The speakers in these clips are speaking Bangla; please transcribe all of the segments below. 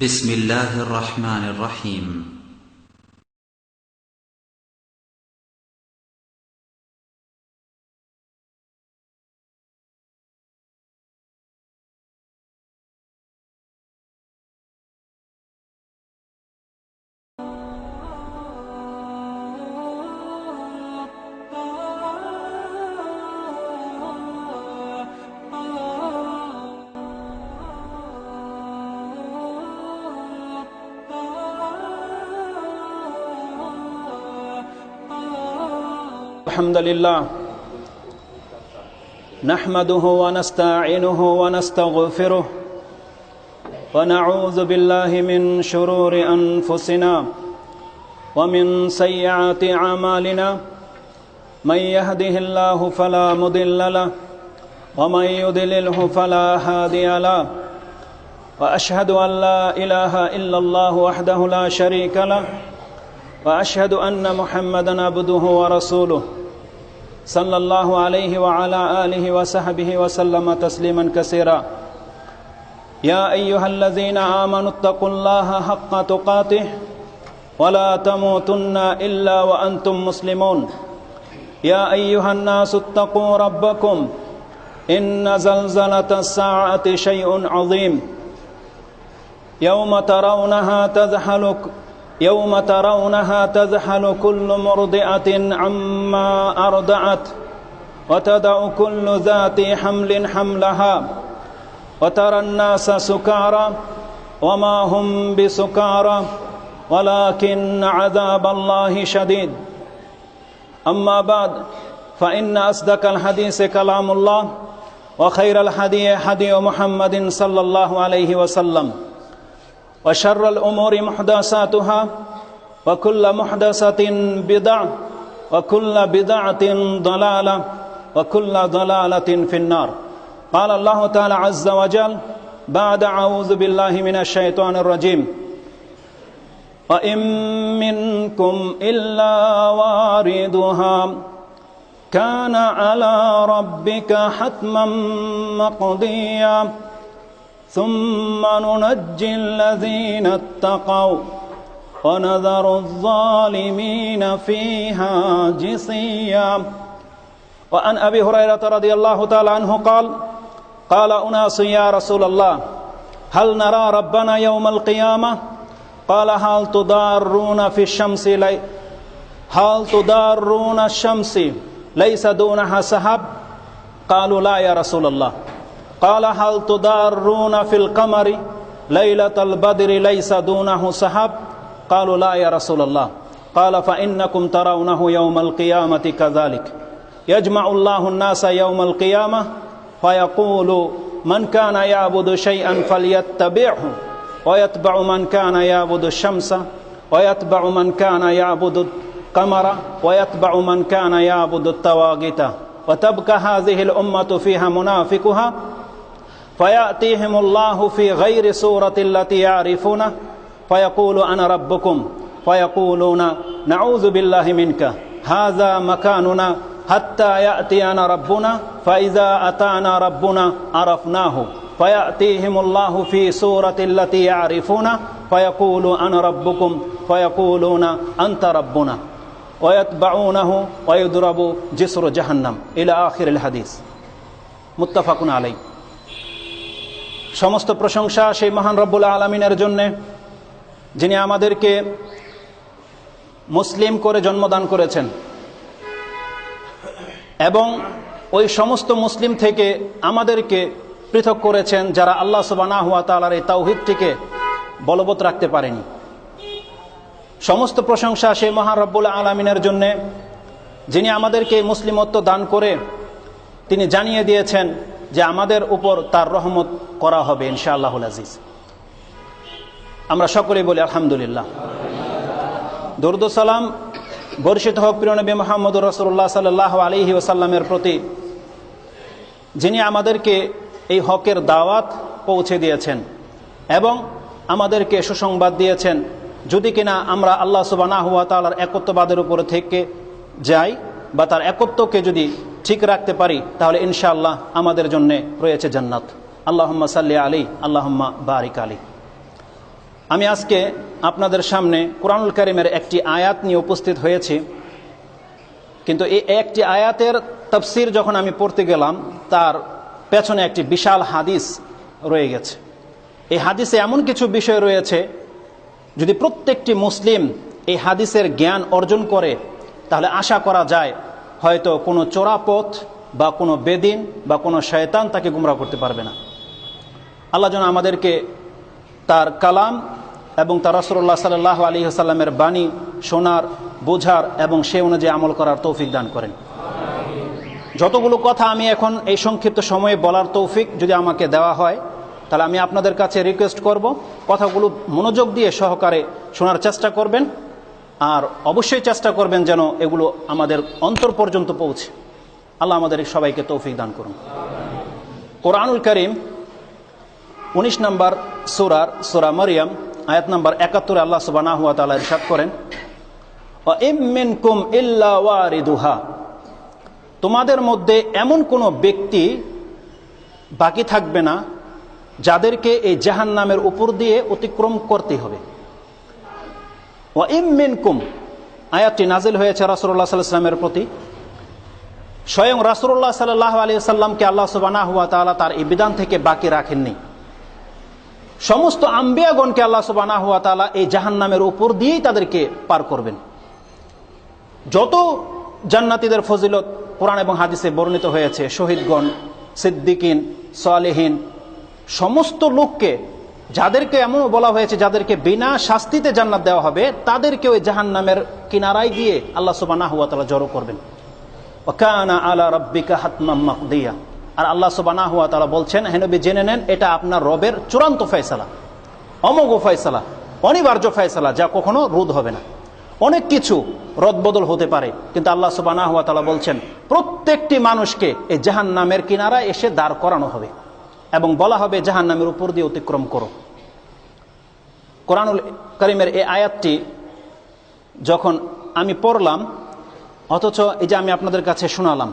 بسم الله الرحمن الرحيم. الحمد لله نحمده ونستعينه ونستغفره ونعوذ بالله من شرور أنفسنا ومن سيئات أعمالنا من يهده الله فلا مضل له ومن يضلله فلا هادي له وأشهد أن لا إله إلا الله وحده لا شريك له وأشهد أن محمدا عبده ورسوله صلى الله عليه وعلى آله وصحبه وسلم تسليما كثيرا يا أيها الذين آمنوا اتقوا الله حق تقاته ولا تموتن إلا وأنتم مسلمون يا أيها الناس اتقوا ربكم إن زلزلة الساعة شيء عظيم يوم ترونها تذهل كل مرضعة عما أرضعت وتضع كل ذات حمل حملها وترى الناس سكارى وما هم بسكارى ولكن عذاب الله شديد أما بعد فإن أصدق الحديث كلام الله وخير الهدي هدي محمد صلى الله عليه وسلم وشر الأمور محدثاتها وكل محدثة بدعة وكل بدعة ضلالة وكل ضلالة في النار. قال الله تعالى عز وجل بعد أعوذ بالله من الشيطان الرجيم وإن منكم إلا واردها كان على ربك حتما مقضيا ثم ننجي الذين اتقوا ونذر الظالمين فيها جثيا. وعن أبي هريرة رضي الله تعالى عنه قال أناس يا رسول الله هل نرى ربنا يوم القيامة قال هل تضارون الشمس ليس دونها سحاب قالوا لا يا رسول الله قال هل تضارون في القمر ليلة البدر ليس دونه سحاب قالوا لا يا رسول الله قال فإنكم ترونه يوم القيامة كذلك يجمع الله الناس يوم القيامة فيقول من كان يعبد شيئا فليتبعه ويتبع من كان يعبد الشمس ويتبع من كان يعبد القمر ويتبع من كان يعبد الطواغيت وتبقى هذه الأمة فيها منافقها فيأتيهم الله في غير سورة التي يعرفونه فيقول أنا ربكم فيقولون نعوذ بالله منك هذا مكاننا حتى يأتينا ربنا فإذا أتانا ربنا عرفناه فيأتيهم الله في سورة التي يعرفونه فيقول أنا ربكم فيقولون أنت ربنا ويتبعونه ويضرب جسر جهنم إلى آخر الحديث متفق عليه. সমস্ত প্রশংসা সেই মহান রব্বুল আলামিনের জন্য যিনি আমাদেরকে মুসলিম করে জন্মদান করেছেন এবং ওই সমস্ত মুসলিম থেকে আমাদেরকে পৃথক করেছেন যারা আল্লাহ সুবহানাহু ওয়া তাআলার এই তাওহীদটিকে বলবৎ রাখতে পারেনি। সমস্ত প্রশংসা সেই মহান রব্বুল আলামিনের জন্য যিনি আমাদেরকে মুসলিমত্ব দান করে তিনি জানিয়ে দিয়েছেন যে আমাদের উপর তার রহমত করা হবে ইনশাআল্লাহুল আজিজ। আমরা সকলেই বলি আলহামদুলিল্লাহ। দরুদ ও সালাম বর্ষিত হোক প্রিয় নবী মুহাম্মদুর রাসূলুল্লাহ সাল্লাল্লাহু আলাইহি ওয়াসাল্লামের প্রতি যিনি আমাদেরকে এই হকের দাওয়াত পৌঁছে দিয়েছেন এবং আমাদেরকে সুসংবাদ দিয়েছেন যদি কিনা আমরা আল্লাহ সুবহানাহু ওয়া তাআলার একত্ববাদের উপরে থেকে যাই বা তার একত্বকে যদি ঠিক রাখতে পারি তাহলে ইনশাআল্লাহ আমাদের জন্য রয়েছে জান্নাত। আল্লাহুম্মা সাল্লি আলাইহি আল্লাহুম্মা বারিক আলাইহি। আমি আজকে আপনাদের সামনে কোরআনুল কারীমের একটি আয়াত নিয়ে উপস্থিত হয়েছি, কিন্তু এই একটি আয়াতের তাফসীর যখন আমি পড়তে গেলাম তার পেছনে একটি বিশাল হাদিস রয়ে গেছে। এই হাদিসে এমন কিছু বিষয় রয়েছে, যদি প্রত্যেকটি মুসলিম এই হাদিসের জ্ঞান অর্জন করে তাহলে আশা করা যায় হয়তো কোনো চোরাপথ বা কোনো বেদিন বা কোনো শয়তান তাকে গুমরাহ করতে পারবে না। আল্লাহ যেন আমাদেরকে তার কালাম এবং তার রাসূলুল্লাহ সাল্লাল্লাহু আলাইহি ওয়াসাল্লামের বাণী শোনার, বোঝার এবং সে অনুযায়ী আমল করার তৌফিক দান করেন। যতগুলো কথা আমি এখন এই সংক্ষিপ্ত সময়ে বলার তৌফিক যদি আমাকে দেওয়া হয়, তাহলে আমি আপনাদের কাছে রিকোয়েস্ট করব কথাগুলো মনোযোগ দিয়ে সহকারে শোনার চেষ্টা করবেন, আর অবশ্যই চেষ্টা করবেন যেন এগুলো আমাদের অন্তর পর্যন্ত পৌঁছে। আল্লাহ আমাদের সবাইকে তৌফিক দান করুন। কোরআনুল কারীম 19 নম্বর সূরা মারইয়াম আয়াত নম্বর 71 আল্লাহ সুবহানাহু ওয়া তাআলা ইরশাদ করেন, ওয়া ইম মিনকুম ইল্লা ওয়ারিদুহা, তোমাদের মধ্যে এমন কোনো ব্যক্তি বাকি থাকবে না যাদেরকে এই জাহান্নামের উপর দিয়ে অতিক্রম করতে হবে। ওয়া ইম মিনকুম আয়াতটি নাজিল হয়েছে রাসূলুল্লাহ সাল্লাল্লাহু আলাইহি ওয়াসাল্লামের প্রতি। স্বয়ং রাসূলুল্লাহ সাল্লাল্লাহু আলাইহি ওয়াসাল্লামকে আল্লাহ সুবহানাহু ওয়া তাআলা তার এই বিধান থেকে বাকি রাখেননি। সমস্ত আম্বিয়াগণকে আল্লাহ সুবহানাহু ওয়া তাআলা এই জাহান্নামের উপর দিয়েই তাদেরকে পার করবেন। যত জান্নাতীদের ফজিলত কোরআন এবং হাদিসে বর্ণিত হয়েছে, শহীদগণ, সিদ্দিকিন, সালেহিন, সমস্ত লোককে, যাদেরকে এমনও বলা হয়েছে যাদেরকে বিনা শাস্তিতে জান্নাত দেওয়া হবে, তাদেরকে ওই জাহান্নামের কিনারায় গিয়ে আল্লাহ সুবহানাহু ওয়া তাআলা জড়ো করবেন। ওয়া কানা আলা রাব্বিকা হাতমান মাকদিয়া, আর আল্লাহ সুবহানাহু ওয়া তাআলা বলছেন, হে নবী জেনে নেন এটা আপনার রবের চূড়ান্ত ফয়সালা, অমোঘ ফয়সালা, অনিবার্য ফয়সালা, যা কখনো রদ হবে না। অনেক কিছু রদবদল হতে পারে, কিন্তু আল্লাহ সুবহানাহু ওয়া তাআলা বলছেন প্রত্যেকটি মানুষকে এই জাহান্নামের কিনারায় এসে দাঁড় করানো হবে এবং বলা হবে জাহান্নামের উপর দিয়ে অতিক্রম করো। কোরআনুল কারীমের এই আয়াতটি যখন আমি পড়লাম, অথচ এই যে আমি আপনাদের কাছে শোনালাম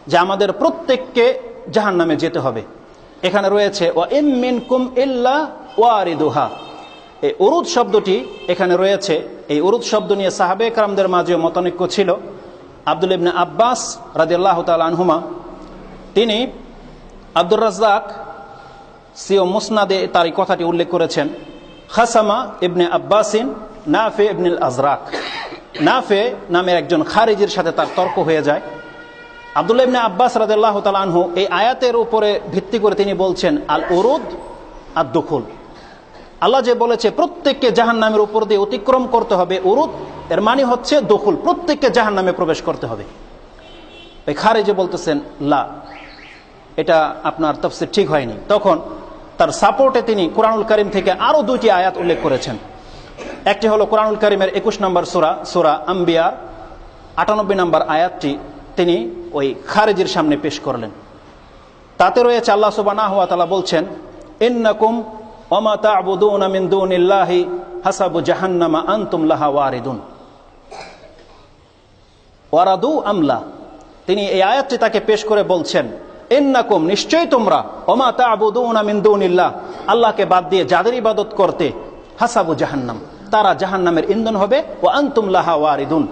যে আমাদের প্রত্যেককে জাহান্নামে যেতে হবে, এখানে রয়েছে ওয়া ইম মিনকুম ইল্লা ওয়ারিদুহা, এই উরুদ শব্দটি এখানে রয়েছে। এই উরুদ শব্দ নিয়ে সাহাবে কেরামদের মাঝে মতানৈক্য ছিল। আব্দুল্লাহ ইবনে আব্বাস রাদিয়াল্লাহু তাআলা আনহুমা, তিনি আব্দুর রাজ্জাক সিও মুসনাদে তার এই কথাটি উল্লেখ করেছেন। খাসামা ইবনে আব্বাসিন নাফে ইবনুল আজরাক, নাফে নামের একজন খারিজির সাথে তার তর্ক হয়ে যায়। আব্দুল্লাহ ইবনে আব্বাস রাদিয়াল্লাহু তাআলা আনহু এই আয়াতের উপরে ভিত্তি করে তিনি বলছেন, আল উরুদ আর দুখুল, আল্লাহ যে বলেছে প্রত্যেককে জাহান্নামের উপর দিয়ে অতিক্রম করতে হবে, উরুদ এর মানে হচ্ছে দুখুল, প্রত্যেককে জাহান্নামে প্রবেশ করতে হবে। এই খারিজি বলতেছেন লা, এটা আপনার তাফসীর ঠিক হয়নি। তখন তার সাপোর্টে তিনি কোরআনুল কারীম থেকে আরো দুইটি আয়াত উল্লেখ করেছেন। একটি হলো কোরআনুল কারীমের 21 নম্বর সূরা আম্বিয়ার 98 নম্বর আয়াতটি তিনি ওই খারিজির সামনে পেশ করলেন। তাতে রয়েছে আল্লাহ সুবহানাহু ওয়া তাআলা বলছেন, ইন্নাকুম ওয়া মা তা'বুদুনা মিন দুনিল্লাহি হাসাবু জাহান্নামা আনতুম লাহা ওয়ারিদুন ওয়ারাদু আমলা। তিনি এই আয়াতটি তাকে পেশ করে বলছেন, ইন্নাকুম নিশ্চয়ই তোমরা, ওয়া মা তা'বুদুনা মিন দুনিল্লাহ আল্লাহকে বাদ দিয়ে যাদের ইবাদত করতে, হাসাবু জাহান্নাম তারা জাহান্নামের ইন্ধন হবে, ওয়া আনতুম লাহা ওয়ারিদুন।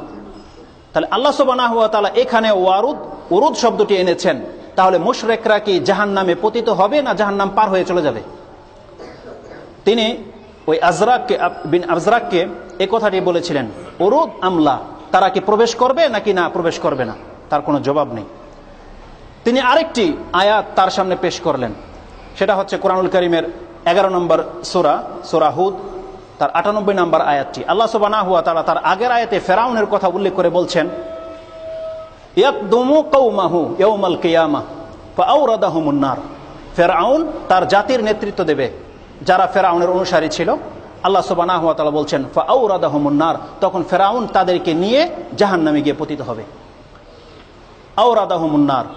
তাহলে আল্লাহ সুবহানাহু ওয়া তাআলা এখানে উরুদ শব্দটি এনেছেন, তাহলে মুশরিকরা কি জাহান্নামে পতিত হবে না জাহান্নাম পার হয়ে চলে যাবে? তিনি ওই আজরাককে এই কথাটি বলেছিলেন, উরুদ আমলা, তারা কি প্রবেশ করবে নাকি না প্রবেশ করবে না, তার কোনো জবাব নেই। তিনি আরেকটি আয়াত তার সামনে পেশ করলেন, সেটা হচ্ছে কোরআনুল কারীমের 11 নম্বর সূরা হুদ তার 98 নম্বর আয়াতটি। আল্লাহ সুবহানাহু ওয়া তাআলা তার আগের আয়াতে ফেরাউনের কথা উল্লেখ করে বলছেন, ইয়াকদুমু কওমাহু ইয়াউমাল কিয়ামাহ ফাআওরাদাহুমুন নার, ফেরাউন তার জাতির নেতৃত্ব দেবে, যারা ফেরাউনের অনুসারী ছিল। আল্লাহ সুবহানাহু ওয়া তাআলা বলছেন ফাআওরাদাহুমুন নার, তখন ফেরাউন তাদেরকে নিয়ে জাহান্নামে গিয়ে পতিত হবে। আওরাদাহুমুন নার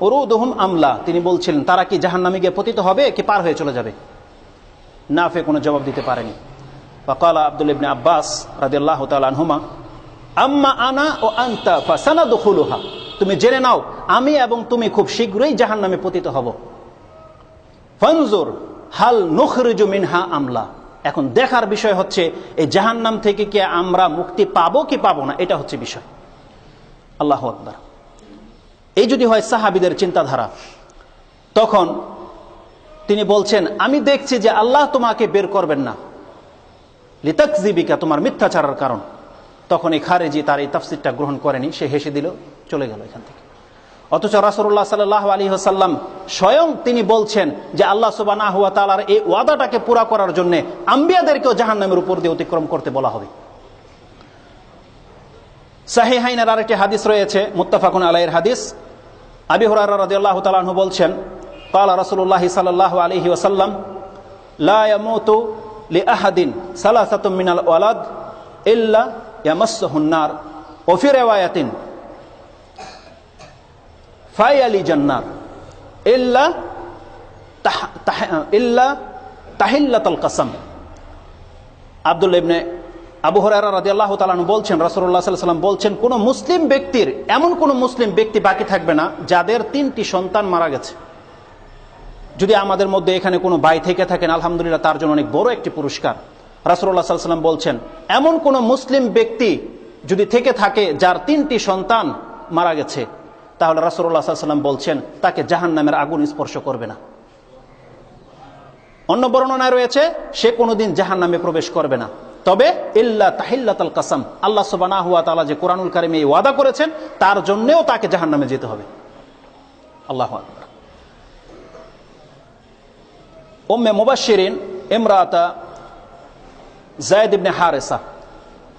উরুদুহুম আমলা, তিনি বলছিলেন তারা কি জাহান্নামে গিয়ে পতিত হবে কি পার হয়ে চলে যাবে? নাফে কোনো জবাব দিতে পারেনি। ফাকালা আব্দুল্লাহ ইবনে আব্বাস রাদিয়াল্লাহু তাআলা আনহুমা, আম্মা আনা ও আনতা ফাসানাদখুলুহা, তুমি জেনে নাও আমি এবং তুমি খুব শীঘ্রই জাহান্নামে পতিত হব। ফানজুর হাল নুখরিজু মিনহা আমলা, এখন দেখার বিষয় হচ্ছে এই জাহান্নাম থেকে কি আমরা মুক্তি পাবো কি পাবো না, এটা হচ্ছে বিষয়। আল্লাহু আকবার। এই যদি হয় সাহাবীদের চিন্তাধারা, তখন তিনি বলছেন আমি দেখছি যে আল্লাহ তোমাকে বের করবেন না, লিতাকযিবিকা, তোমার মিথ্যাচারের কারণ। তখন এই খারেজি তার এই তাফসীরটা গ্রহণ করেনি, সে হেসে দিল, চলে গেল এখান থেকে। অথচ রাসূলুল্লাহ সাল্লাল্লাহু আলাইহি ওয়াসাল্লাম স্বয়ং তিনি বলছেন যে আল্লাহ সুবহানাহু ওয়া তাআলার এই ওয়াদাটাকে পুরা করার জন্য আম্বিয়াদেরকেও জাহান্নামের উপর দিয়ে অতিক্রম করতে বলা হবে। সাহিহাইনের আরেকটি হাদিস রয়েছে, মুত্তাফাকুন আলাইহির হাদিস। আবি হুরায়রা রাদিয়াল্লাহু তাআলা আনহু বলছেন, ক্বালা রাসূলুল্লাহ সাল্লাল্লাহু আলাইহি ওয়াসাল্লাম লা ইয়ামুতু লিআহাদিন সালাসাতুম মিনাল ওয়ালাদ ইল্লা ইয়ামাসসুহুন নার ওয়া ফি রিওয়ায়াতিন ফায়ালি জান্নার ইল্লা তাহিল্লাতুল কাসাম। আব্দুল্লাহ ইবনে আবু হুরায়রা রাদিয়াল্লাহু তাআলা আনহু বলছেন, রাসূলুল্লাহ সাল্লাল্লাহু আলাইহি ওয়াসাল্লাম বলছেন, কোন মুসলিম ব্যক্তির, এমন কোন মুসলিম ব্যক্তি বাকি থাকবে না যাদের 3টি সন্তান মারা গেছে। যদি আমাদের মধ্যে এখানে কোনো ভাই থেকে থাকেন, আলহামদুলিল্লাহ, তার জন্য অনেক বড় একটি পুরস্কার। রাসূলুল্লাহ সাল্লাল্লাহু আলাইহি ওয়াসাল্লাম বলছেন, এমন কোন মুসলিম ব্যক্তি যদি থেকে থাকে যার 3টি সন্তান মারা গেছে, তাহলে রাসূলুল্লাহ সাল্লাল্লাহু আলাইহি ওয়াসাল্লাম বলছেন তাকে জাহান্নামের আগুন স্পর্শ করবে না। অন্য বর্ণনায় রয়েছে সে কোনোদিন জাহান্নামে প্রবেশ করবে না, তবে ইল্লা তাহিল্লাতুল কাসাম, আল্লাহ সুবহানাহু ওয়া তাআলা যে কোরআনুল কারীমে এই ওয়াদা করেছেন তার জন্যও তাকে জাহান্নামে যেতে হবে। আল্লাহু আকবার। উম্মে মুবাশশিরিন ইমরাতা যায়েদ ইবনে হারেসা,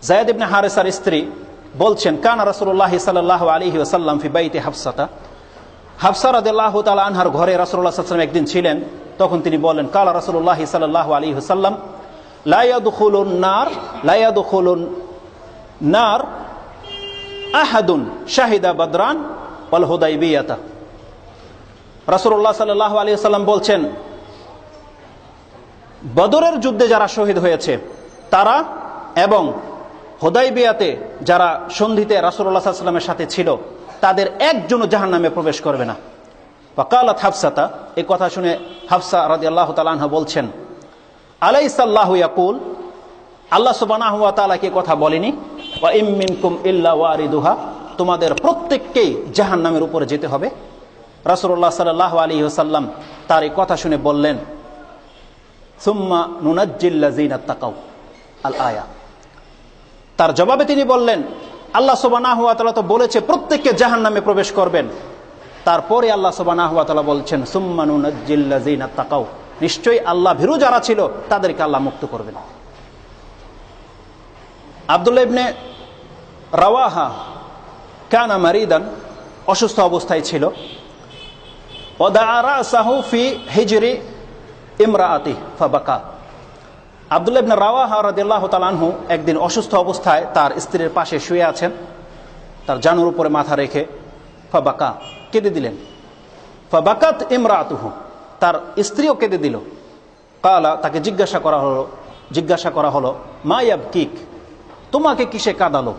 যায়েদ ইবনে হারেসার স্ত্রী বলছেন, কানা রাসূলুল্লাহ সাল্লাল্লাহু আলাইহি ওয়াসাল্লাম ফি বাইতি হাফসাতা, হাফসা রাদিয়াল্লাহু তাআলা আনহার ঘরে রাসূলুল্লাহ সাল্লাল্লাহু আলাইহি ওয়াসাল্লাম একদিন ছিলেন। তখন তিনি বলেন, কালা রাসূলুল্লাহ সাল্লাল্লাহু আলাইহি ওয়াসাল্লাম লা ইয়াদখুলুন নার আহাদুন শাহিদা বদরান ওয়াল হুদাইবিয়াতা। রাসূলুল্লাহ সাল্লাল্লাহু আলাইহি ওয়াসাল্লাম বলছেন, বদরের যুদ্ধে যারা শহীদ হয়েছে তারা এবং হুদাইবিয়াতে যারা সন্ধিতে রাসূলুল্লাহ সাল্লাল্লাহু আলাইহি ওয়াসাল্লামের সাথে ছিল তাদের একজনও জাহান্নামে প্রবেশ করবে না। ফাকালাত হাফসাতা, এই কথা শুনে হাফসা রাদিয়াল্লাহু তাআলা আনহা বলছেন, আলাইসাল্লাহু ইয়াকুল, আল্লাহ সুবহানাহু ওয়া তাআলা কি কথা বলেনি, ওয়া ইম মিনকুম ইল্লা ওয়ারিদুহা, তোমাদের প্রত্যেককেই জাহান্নামের উপরে যেতে হবে। রাসূলুল্লাহ সাল্লাল্লাহু আলাইহি ওয়াসাল্লাম তার এই কথা শুনে বললেন, সুম্মা নুনাজ্জিল লাযিনা তাকাউ আল আয়া। তার জবাবে তিনি বললেন, আল্লাহ সুবহানাহু ওয়া তাআলা তো বলেছে প্রত্যেককে জাহান্নামে প্রবেশ করবেন, তারপরে আল্লাহ সুবহানাহু ওয়া তাআলা বলছেন, সুম্মা নুনাজ্জিল লাযিনা তাকাউ, নিশ্চয়ই আল্লাহ ভীরু যারা ছিল তাদেরকে আল্লাহ মুক্ত করবেন। আব্দুল্লাহ ইবনে রাওয়াহা কানা মারিদান, অসুস্থ অবস্থায় ছিল। ওয়াদা রাসাহু ফি হিজরি ইমরাআতি ফাবাকা। আব্দুল্লাহ ইবনে রাওয়াহা রাদিয়াল্লাহু তাআলা আনহু একদিন অসুস্থ অবস্থায় তার স্ত্রীর পাশে শুয়ে আছেন, তার জানুর উপরে মাথা রেখে, ফাবাকা, কেঁদে দিলেন। ফাবাকাত ইমরাআতুহু, তার স্ত্রীও কেঁদে দিল। কালা, তাকে জিজ্ঞাসা করা হলো মা ইয়াবকিক, তোমাকে কিসে কাঁদালো?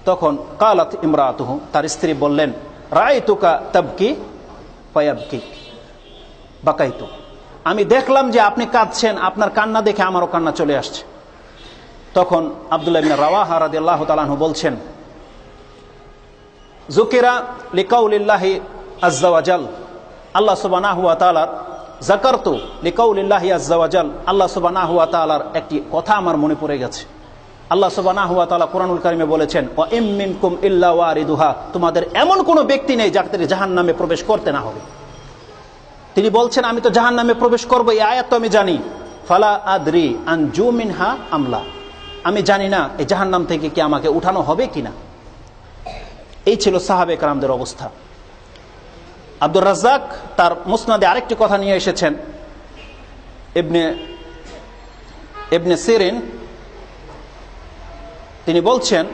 তখন কালাত ইমরাতুহু, তার স্ত্রী বললেন, রাআইতুকা তাবকি ফায়াবকিক বাকাইতু, আমি দেখলাম যে আপনি কাঁদছেন, আপনার কান্না দেখে আমারও কান্না চলে আসছে। তখন আব্দুল্লাহ ইবনে রাওয়াহা রাদিয়াল্লাহু তাআলা আনহু বলছেন, যুকিরা লিকাউলিল্লাহি আযজা ওয়া জাল, আল্লাহ সুবহানাহু ওয়া তাআলার, যাকারতু লিকাউলিল্লাহি আযজা ওয়া জাল, আল্লাহ সুবহানাহু ওয়া তাআলার একটি কথা আমার মনে পড়ে গেছে। আল্লাহ সুবহানাহু ওয়া তাআলা কোরআনুল কারীমে বলেছেন, ওয়া ইম মিনকুম ইল্লা ওয়ারিদুহা, তোমাদের এমন কোনো ব্যক্তি নেই যাকে জাহান্নামে প্রবেশ করতে না হবে। তিনি বলছেন, আমি তো জাহান্নামে প্রবেশ করব, এই আয়াত তো আমি জানি। ফালা আদরি আনজু মিনহা আমলা, আমি জানি না এই জাহান্নাম থেকে কি আমাকে উঠানো হবে কিনা। এই ছিল সাহাবে কেরামদের অবস্থা। আব্দুর রাজ্জাক তার মুসনাদে আরেকটি কথা নিয়ে এসেছেন। ইবনে সিরিন তিনি বলছেন,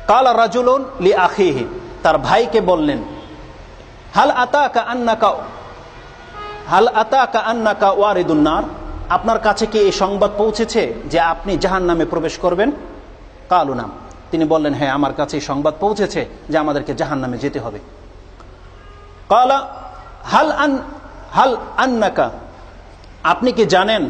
কালা রাজুলুন লি আখিহি, তার ভাইকে বললেন, হাল আতাকা আন্নাকা ওয়ারিদুন নার, আপনার কাছে কি এই সংবাদ পৌঁছেছে যে আপনি জাহান্নামে প্রবেশ করবেন? কালু নাম, তিনি বললেন, হ্যাঁ, আমার কাছে এই সংবাদ পৌঁছেছে যে আমাদেরকে জাহান্নামে যেতে হবে। কালা হাল আন্নাকা, আপনি কি জানেন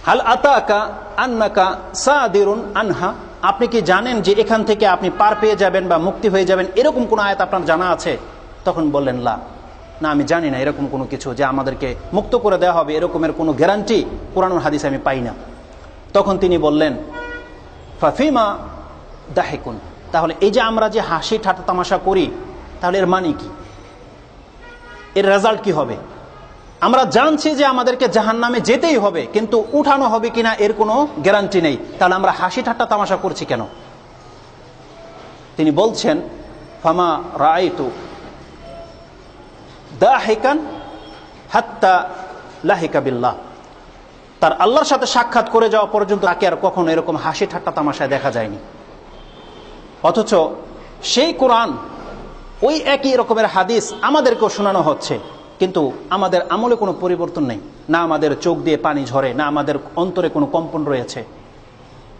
হাল আতাকা আন্নাকা সাদিরুন আনহা, আপনি কি জানেন যে এখান থেকে আপনি পার পেয়ে যাবেন বা মুক্তি হয়ে যাবেন, এরকম কোন আয়াত আপনার জানা আছে? তখন বললেন লা, না আমি জানি না এরকম কোনো কিছু যে আমাদেরকে মুক্ত করে দেওয়া হবে, এরকমের কোনো গ্যারান্টি কোরআন ও হাদিসে আমি পাই না। তখন তিনি বললেন ফাফিমা দাহিকুন, তাহলে এই যে আমরা যে হাসি ঠাট্টা তামাশা করি, তাহলে এর মানে কি, এর রেজাল্ট কি হবে? আমরা জানছি যে আমাদেরকে জাহান্নামে যেতেই হবে, কিন্তু উঠানো হবে কিনা এর কোনো গ্যারান্টি নেই, তাহলে আমরা হাসি ঠাট্টা তামাশা করছি কেন? তিনি বলছেন ফামা রাআইতু দাহিকান হাত্তা লাহিকা বিল্লাহ, তার আল্লাহর সাথে সাক্ষাৎ করে যাওয়া পর্যন্ত তাকে আর কখনো এরকম হাসি ঠাট্টা তামাশায় দেখা যায়নি। অথচ সেই কোরআন, ওই একই রকমের হাদিস আমাদেরকেও শোনানো হচ্ছে, কিন্তু আমাদের আমলে কোনো পরিবর্তন নেই, না আমাদের চোখ দিয়ে পানি ঝরে, না আমাদের অন্তরে কোনো কম্পন রয়েছে।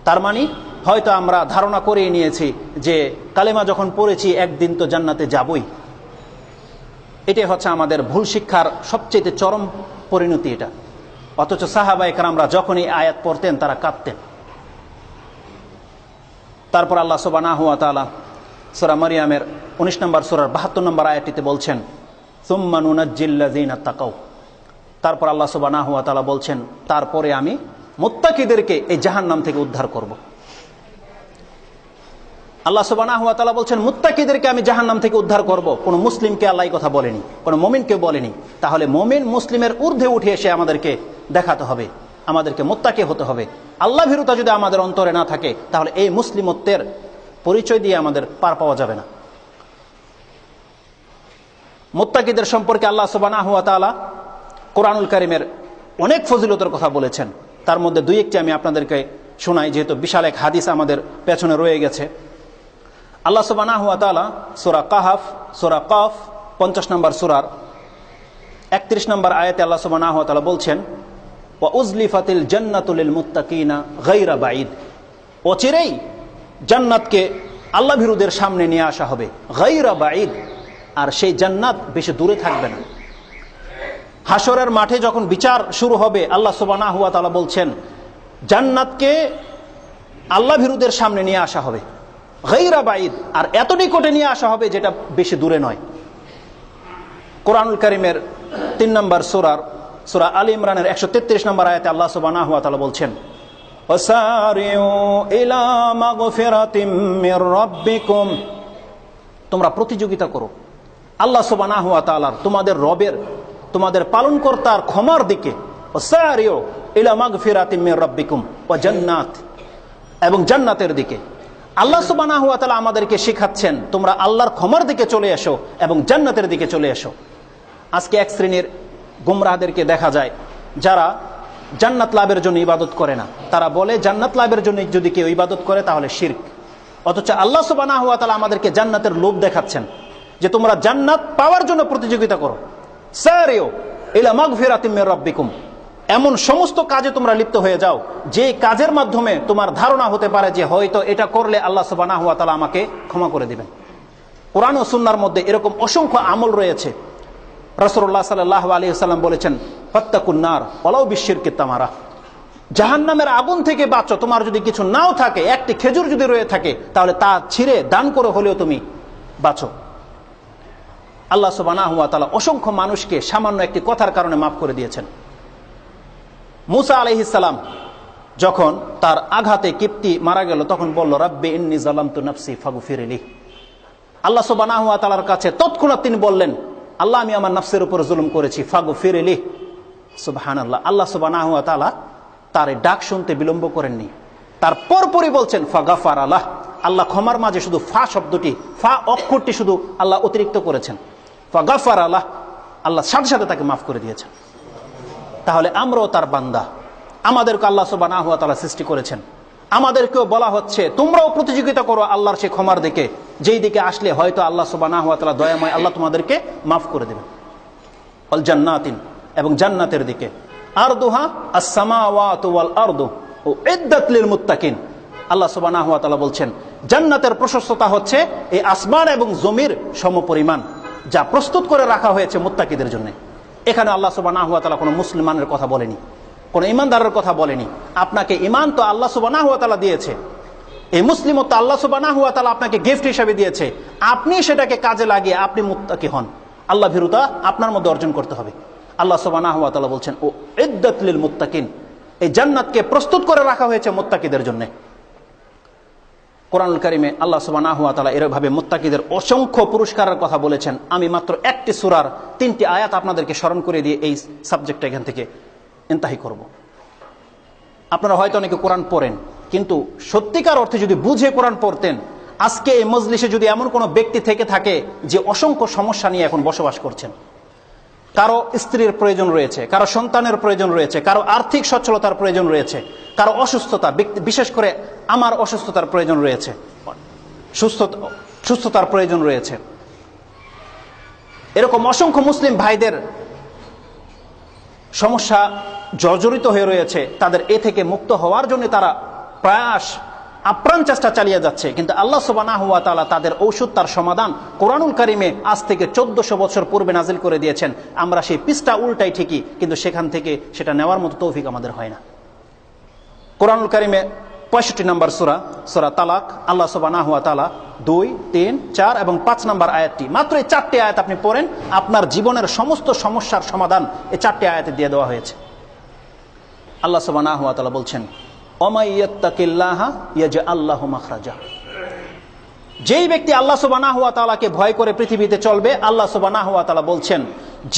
তার মানে হয়তো আমরা ধারণা করেই নিয়েছি যে কালেমা যখন পড়েছি একদিন তো জান্নাতে যাবই। এটাই হচ্ছে আমাদের ভুল শিক্ষার সবচেয়ে চরম পরিণতি এটা। অথচ সাহাবায়ে কেরামরা যখনই আয়াত পড়তেন তারা কাঁদতেন। তারপর আল্লাহ সুবহানাহু ওয়া তাআলা সূরা মারইয়ামের 19 নম্বর সূরার 72 নম্বর আয়াতটিতে বলছেন সুম্মা নুনাজ্জিল্লাযিনা তাকাউ, তারপর আল্লাহ সুবহানাহু ওয়া তাআলা বলছেন তারপরে আমি মুত্তাকিদেরকে এই জাহান্নাম থেকে উদ্ধার করব। আল্লাহ সুবহানাহু ওয়া তাআলা বলছেন মুত্তাকিদেরকে আমি জাহান্নাম থেকে উদ্ধার করব। কোন মুসলিমকে আল্লাহ এই কথা বলেনি, কোন মুমিনকে বলেনি। তাহলে মুমিন মুসলিমের ঊর্ধ্বে উঠে এসে আমাদেরকে দেখাতে হবে, আমাদেরকে মুত্তাকি হতে হবে। আল্লাহ ভীরুতা যদি আমাদের অন্তরে না থাকে, তাহলে এই মুসলিমত্বের পরিচয় দিয়ে আমাদের পার পাওয়া যাবে না। মুত্তাকিদের সম্পর্কে আল্লাহ সুবহানাহু ওয়া তাআলা কোরআনুল কারীমের অনেক ফজিলতের কথা বলেছেন। তার মধ্যে দুই একটি আমি আপনাদেরকে শোনাই, যেহেতু বিশাল এক হাদিস আমাদের পেছনে রয়ে গেছে। আল্লাহ সুবহানাহু ওয়া তাআলা সূরা কাহফ 50 নম্বর সূরার 31 নম্বর আয়াতে আল্লাহ সুবহানাহু ওয়া তাআলা বলছেন ওয়া উজলিফাতিল জান্নাতু লিল মুত্তাকিনা গায়রা বাঈদ, অচিরেই জান্নাতকে আল্লাহ ভীরুদের সামনে নিয়ে আসা হবে, গায়রা বাঈদ, আর সেই জান্নাত বেশি দূরে থাকবে না। হাসরের মাঠে যখন বিচার শুরু হবে, আল্লাহ সুবহানাহু ওয়া তাআলা বলছেন জান্নাতকে আল্লাহ ভীরুদের সামনে নিয়ে আসা হবে, গায়রা বাঈদ, আর এত নিকটে নিয়ে আসা হবে যেটা বেশি দূরে নয়। কোরআনুল কারীমের 3 নম্বর সূরা আলী ইমরানের 133 নম্বর আয়াতে আল্লাহ সুবহানাহু ওয়া তাআলা বলছেন ওয়াসারিউ ইলা মাগফিরাতিম মির রাব্বিকুম, তোমরা প্রতিযোগিতা করো আল্লাহ সুবহানাহু ওয়া তাআলার, তোমাদের রবের, তোমাদের পালনকর্তার ক্ষমার দিকে। ওয়াসারিউ ইলা মাগফিরাতিম মির রাব্বিকুম ওয়া জান্নাত, এবং জান্নাতের দিকে। আল্লাহ সুবহানাহু ওয়া তাআলা আমাদেরকে শেখাচ্ছেন তোমরা আল্লাহর ক্ষমার দিকে চলে এসো এবং জান্নাতের দিকে চলে এসো। আজকে এক শ্রেণীর গুমরাহদেরকে দেখা যায় যারা জান্নাত লাভের জন্য ইবাদত করে না। তারা বলে জান্নাত লাভের জন্য যদি কেউ ইবাদত করে তাহলে শিরক। অথচ আল্লাহ সুবহানাহু ওয়া তাআলা আমাদেরকে জান্নাতের লোভ দেখাচ্ছেন যে তোমরা জান্নাত পাওয়ার জন্য প্রতিযোগিতা করো। সারিউ ইলা মাগফিরাতিম মির রাব্বিকুম, এমন সমস্ত কাজে তোমরা লিপ্ত হয়ে যাও যে কাজের মাধ্যমে তোমার ধারণা হতে পারে যে হয়তো এটা করলে আল্লাহ সুবহানাহু ওয়া তাআলা আমাকে ক্ষমা করে দিবেন। কোরআন ও সুন্নাহর মধ্যে এরকম অসংখ্য আমল রয়েছে। রাসূলুল্লাহ সাল্লাল্লাহু আলাইহি ওয়াসাল্লাম বলেছেন ফাত্তাকুন নার ওয়ালাউ বিশিরকি তামারা, জাহান্নামের আগুন থেকে বাঁচো। তোমার যদি কিছু নাও থাকে, একটি খেজুর যদি রয়ে থাকে, তাহলে তা ছিঁড়ে দান করে হলেও তুমি বাঁচো। আল্লাহ সুবহানাহু ওয়া তাআলা অসংখ্য মানুষকে সামান্য একটি কথার কারণে মাফ করে দিয়েছেন। মুসা আলাইহিস সালাম যখন তার আঘাতে কিপ্তি মারা গেল, তখন বলল রাব্বি ইন্নী যালামতু নাফসি ফাগফিরলি। আল্লাহ সুবহানাহু ওয়া তাআলার কাছে তৎক্ষণাৎ তিনি বললেন আল্লাহ আমি আমার নফসের উপর জুলুম করেছি, ফাগফিরলি। সুবহানাল্লাহ, আল্লাহ সুবহানাহু ওয়া তাআলা তার এই ডাক শুনতে বিলম্ব করেননি। তার পরপরই বলছেন ফাগাফার আলাহ, আল্লাহ ক্ষমার মাঝে শুধু ফা শব্দটি, ফা অক্ষরটি শুধু আল্লাহ অতিরিক্ত করেছেন। ফাগাফার আলাহ, আল্লাহ সাথে সাথে তাকে মাফ করে দিয়েছেন। তাহলে আমরাও তার বান্দা, আমাদেরকে আল্লাহ সুবহানাহু ওয়া তাআলা সৃষ্টি করেছেন। আমাদেরকেও বলা হচ্ছে তোমরাও প্রতিযোগিতা করো আল্লাহর সেই ক্ষমার দিকে, যেই দিকে আসলে হয়তো আল্লাহ সুবহানাহু ওয়া তাআলা দয়াময়, আল্লাহ তোমাদেরকে মাফ করে দেবেন। ওয়াল জান্নাতিন, এবং জান্নাতের দিকে। আরদুহা আস-সামাওয়াতু ওয়াল আরদু উইদ্দাত লিল মুত্তাকিন। আল্লাহ সুবহানাহু ওয়া তাআলা বলছেন জান্নাতের প্রশস্ততা হচ্ছে এই আসমান এবং জমির সমপরিমাণ, যা প্রস্তুত করে রাখা হয়েছে মুত্তাকিদের জন্য। এখানে আল্লাহ সুবহানাহু ওয়া তাআলা কোনো মুসলমানের কথা বলেনি, কোন ইমানদারের কথা বলেনি। আপনাকে ইমান তো আল্লাহ সুবহানাহু ওয়া তাআলা দিয়েছে, এই মুসলিমও তো আল্লাহ সুবহানাহু ওয়া তাআলা আপনাকে গিফট হিসেবে দিয়েছে। আপনি সেটাকে কাজে লাগিয়ে আপনি মুত্তাকি হন, আল্লাহ ভীরুতা আপনার মধ্যে অর্জন করতে হবে। আল্লাহ সুবহানাহু ওয়া তাআলা বলছেন, ও ইদ্দাত লিল মুত্তাকিন, এই জান্নাতকে প্রস্তুত করে রাখা হয়েছে মুত্তাকিদের জন্য। কোরআনুল কারীমে আল্লাহ সুবহানাহু ওয়া তাআলা এরভাবে মুত্তাকিদের অসংখ্য পুরস্কারের কথা বলেছেন। আমি মাত্র একটি সূরার 3টি আয়াত আপনাদেরকে স্মরণ করে দিয়ে এই সাবজেক্টটা এখান থেকে ইন্তাহি করব। আপনারা হয়তো অনেকে কোরআন পড়েন, কিন্তু সত্যিকার অর্থে যদি বুঝে কোরআন পড়তেন, আজকে এই মজলিসে যদি এমন কোনো ব্যক্তি থেকে থাকে যে অসংখ্য সমস্যা নিয়ে এখন বসবাস করছেন, কারো স্ত্রীর প্রয়োজন রয়েছে, কারো সন্তানের প্রয়োজন রয়েছে, কারো আর্থিক সচ্ছলতার প্রয়োজন রয়েছে, কারো অসুস্থতা, বিশেষ করে আমার অসুস্থতার প্রয়োজন রয়েছে, সুস্থতার প্রয়োজন রয়েছে, এরকম অসংখ্য মুসলিম ভাইদের সমস্যা জর্জরিত হয়ে রয়েছে, তাদের এ থেকে মুক্ত হওয়ার জন্য তারা প্রয়াস আপ্রাণ চেষ্টা চালিয়ে যাচ্ছে। কিন্তু আল্লাহ সুবহানাহু ওয়া তাআলা তাদের ঔষধ, তার সমাধান কোরআনুল কারীমে আজ থেকে 1400 বছর পূর্বে নাজিল করে দিয়েছেন। আমরা সেই পৃষ্ঠা উল্টাই ঠিকই, কিন্তু সেখান থেকে সেটা নেওয়ার মতো তৌফিক আমাদের হয় না। কোরআনুল কারীমে 65 নম্বর সূরা, সূরা তালাক, আল্লাহ সুবহানাহু ওয়া তাআলা 2, 3, 4 এবং 5 নম্বর আয়াতটি, মাত্র এই 4টি আয়াত আপনি পড়েন, আপনার জীবনের সমস্ত সমস্যার সমাধান এই 4টি আয়াতে দিয়ে দেওয়া হয়েছে। আল্লাহ সুবহানাহু ওয়া তাআলা বলছেন, ওমাই ইয়াত্তাকিল্লাহা ইয়াজআল লাহু মাখরাজা, যেই ব্যক্তি আল্লাহ সুবহানাহু ওয়া তাআলাকে ভয় করে পৃথিবীতে চলবে, আল্লাহ সুবহানাহু ওয়া তাআলা বলছেন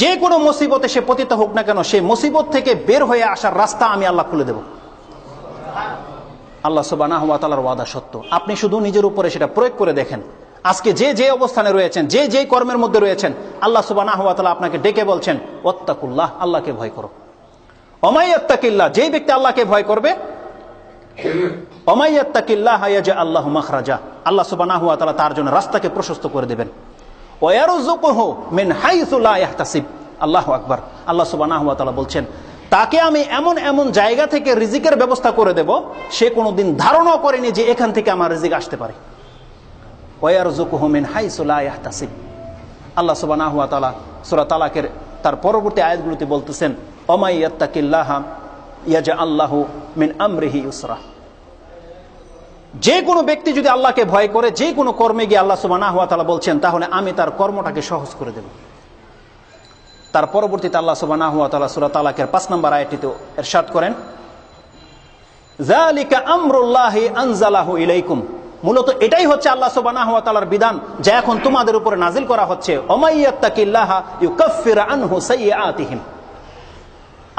যে কোনো মুসিবতে সে পতিত হোক না কেন, সেই মুসিবত থেকে বের হয়ে আসার রাস্তা আমি আল্লাহ খুলে দেব। আল্লাহ সুবহানাহু ওয়া তাআলার ওয়াদা সত্য। আপনি শুধু নিজের উপরে সেটা প্রয়োগ করে দেখেন। আজকে যে যে অবস্থানে রয়েছেন, যে যে কর্মের মধ্যে রয়েছেন, আল্লাহ সুবহানাহু ওয়া তাআলা আপনাকে ডেকে বলছেন, ওয়াত্তাকুল্লাহ, আল্লাহকে ভয় করো। ওমাই ইয়াত্তাকিল্লাহ, যেই ব্যক্তি আল্লাহকে ভয় করবে, ওমাই ইয়াত্তাকিল্লাহ ইয়াজআল লাহু মাখরাজা, আল্লাহ সুবহানাহু ওয়া তাআলা তার জন্য রাস্তাকে প্রশস্ত করে দেবেন। ওয়া ইয়ারযুকুহু মিন হাইসু লা ইয়াহতাসিব, আল্লাহু আকবার। আল্লাহ সুবহানাহু ওয়া তাআলা বলছেন, তাকে আমি এমন এমন জায়গা থেকে রিজিকের ব্যবস্থা করে দেব, সে কোনোদিন ধারণাও করেনি যে এখান থেকে আমার রিজিক আসতে পারে। ওয়া ইয়ারযুকুহু মিন হাইসু লা ইয়াহতাসিব। আল্লাহ সুবহানাহু ওয়া তাআলা সূরা তালাকের তার পরবর্তী আয়াতগুলোতে বলতেছেন, ওমাই ইয়াত্তাকিল্লাহা ইয়াজআল লাহু মিন আমরিহি ইউসরা, যে কোনো ব্যক্তি যদি আল্লাহকে ভয় করে যে কোনো কর্মে গিয়ে আল্লাহ সুবহানাহু ওয়া তাআলা বলছেন, তাহলে আমি তার কর্মটাকে সহজ করে দেব। তার পরবর্তীতে আল্লাহ সুবহানাহু ওয়া তাআলা সূরা তালাকের 5 নম্বর আয়াতটিতে ইরশাদ করেন, যালিকা আমরুল্লাহি আনজালাহু ইলাইকুম, মূলত এটাই হচ্ছে আল্লাহ সুবহানাহু ওয়া তাআলার বিধান, যা এখন তোমাদের উপরে নাজিল করা হচ্ছে। ওমাই ইয়াত্তাকিল্লাহা ইউকাফির আনহু সাইয়্যাতিহিম,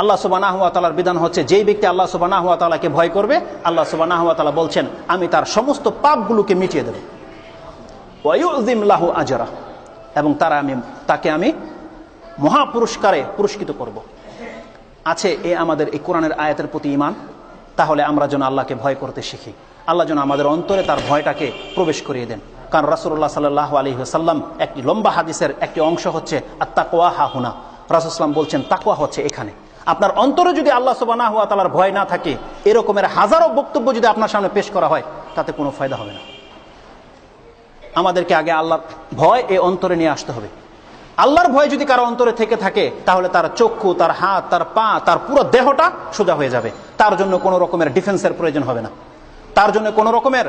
আল্লাহ সুবহানাহু ওয়া তাআলার বিধান হচ্ছে, যেই ব্যক্তি আল্লাহ সুবহানাহু ওয়া তাআলাকে ভয় করবে, আল্লাহ সুবহানাহু ওয়া তাআলা বলছেন আমি তার সমস্ত পাপগুলোকে মিটিয়ে দেব। ওয়া ইউযিম লাহু আজরা, এবং তাকে আমি মহা পুরস্কারে পুরস্কৃত করব। আছে আমাদের এই কোরআনের আয়াতের প্রতি ঈমান, তাহলে আমরা যেন আল্লাহকে ভয় করতে শিখি। আল্লাহ যেন আমাদের অন্তরে তার ভয়টাকে প্রবেশ করিয়ে দেন। কারণ রাসূলুল্লাহ সাল্লাল্লাহু আলাইহি ওয়াসাল্লাম একটি লম্বা হাদিসের একটি অংশ হচ্ছে আত-তাকওয়া হাহুনা, রাসূল সাল্লাল্লাহু বলছেন তাকওয়া হচ্ছে এখানে। আপনার অন্তরে যদি আল্লাহ সুবহানাহু ওয়া তাআলার ভয় না থাকে, এরকমের হাজারো বক্তব্য যদি আপনার সামনে পেশ করা হয়, তাতে কোনো ফায়দা হবে না। আমাদেরকে আগে আল্লাহর ভয় এই অন্তরে নিয়ে আসতে হবে। আল্লাহর ভয় যদি কারো অন্তরে থেকে থাকে, তাহলে তার চক্ষু, তার হাত, তার পা, তার পুরো দেহটা সোজা হয়ে যাবে। তার জন্য কোনো রকমের ডিফেন্সের প্রয়োজন হবে না। তার জন্য কোনো রকমের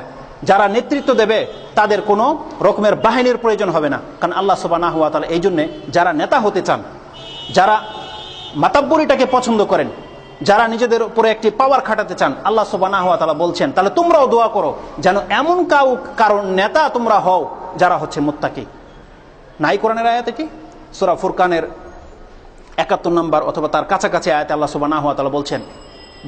যারা নেতৃত্ব দেবে তাদের কোনো রকমের বাহিনীর প্রয়োজন হবে না। কারণ আল্লাহ সুবহানাহু ওয়া তাআলা এই জন্যে যারা নেতা হতে চান, যারা মাতাব্বরিটাকে পছন্দ করেন, যারা নিজেদের উপরে একটি পাওয়ার খাটাতে চান, আল্লাহ সুবহানাহু ওয়া তাআলা বলছেন তাহলে তোমরাও দোয়া করো যেন এমন কারণ নেতা তোমরা হও যারা হচ্ছে মুত্তাকি। নাই কোরআনের আয়াতে কি সূরা ফুরকানের 71 নম্বর অথবা তার কাছাকাছি আয়াতে আল্লাহ সুবহানাহু ওয়া তাআলা বলছেন,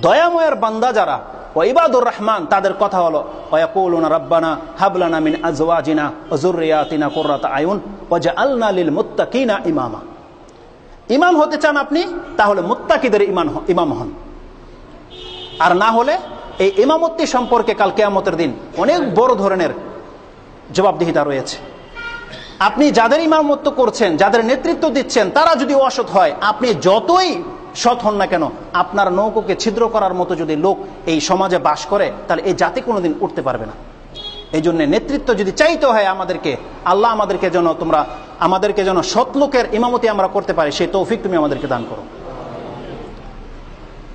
দয়াময়ের বান্দা যারা ওয়া ইবাদুর রহমান, তাদের কথা হলো ওয়া ইয়াকুলুনা রাব্বানা হাব লানা মিন আজওয়াজিনা ওয়া যুররিয়াতিনা কুররাতা আয়ুন ওয়াজআলনা লিল মুত্তাকিনা ইমামা। ইমাম হতে চান আপনি, তাহলে মুত্তাকিদের ইমাম হন। আর না হলে এই ইমামতি সম্পর্কে কাল কিয়ামতের দিন অনেক বড় ধরনের জবাবদিহিতা রয়েছে। আপনি যাদের ইমামত্ব করছেন, যাদের নেতৃত্ব দিচ্ছেন, তারা যদি অসৎ হয়, আপনি যতই সৎ হন না কেন, আপনার নৌকোকে ছিদ্র করার মতো যদি লোক এই সমাজে বাস করে, তাহলে এই জাতি কোনোদিন উঠতে পারবে না। এই জন্য নেতৃত্ব যদি চাইতে হয় আমাদেরকে, আল্লাহ আমাদেরকে যেন সৎ লোকের ইমামতি আমরা করতে পারি, সেই তৌফিক তুমি আমাদেরকে দান করো।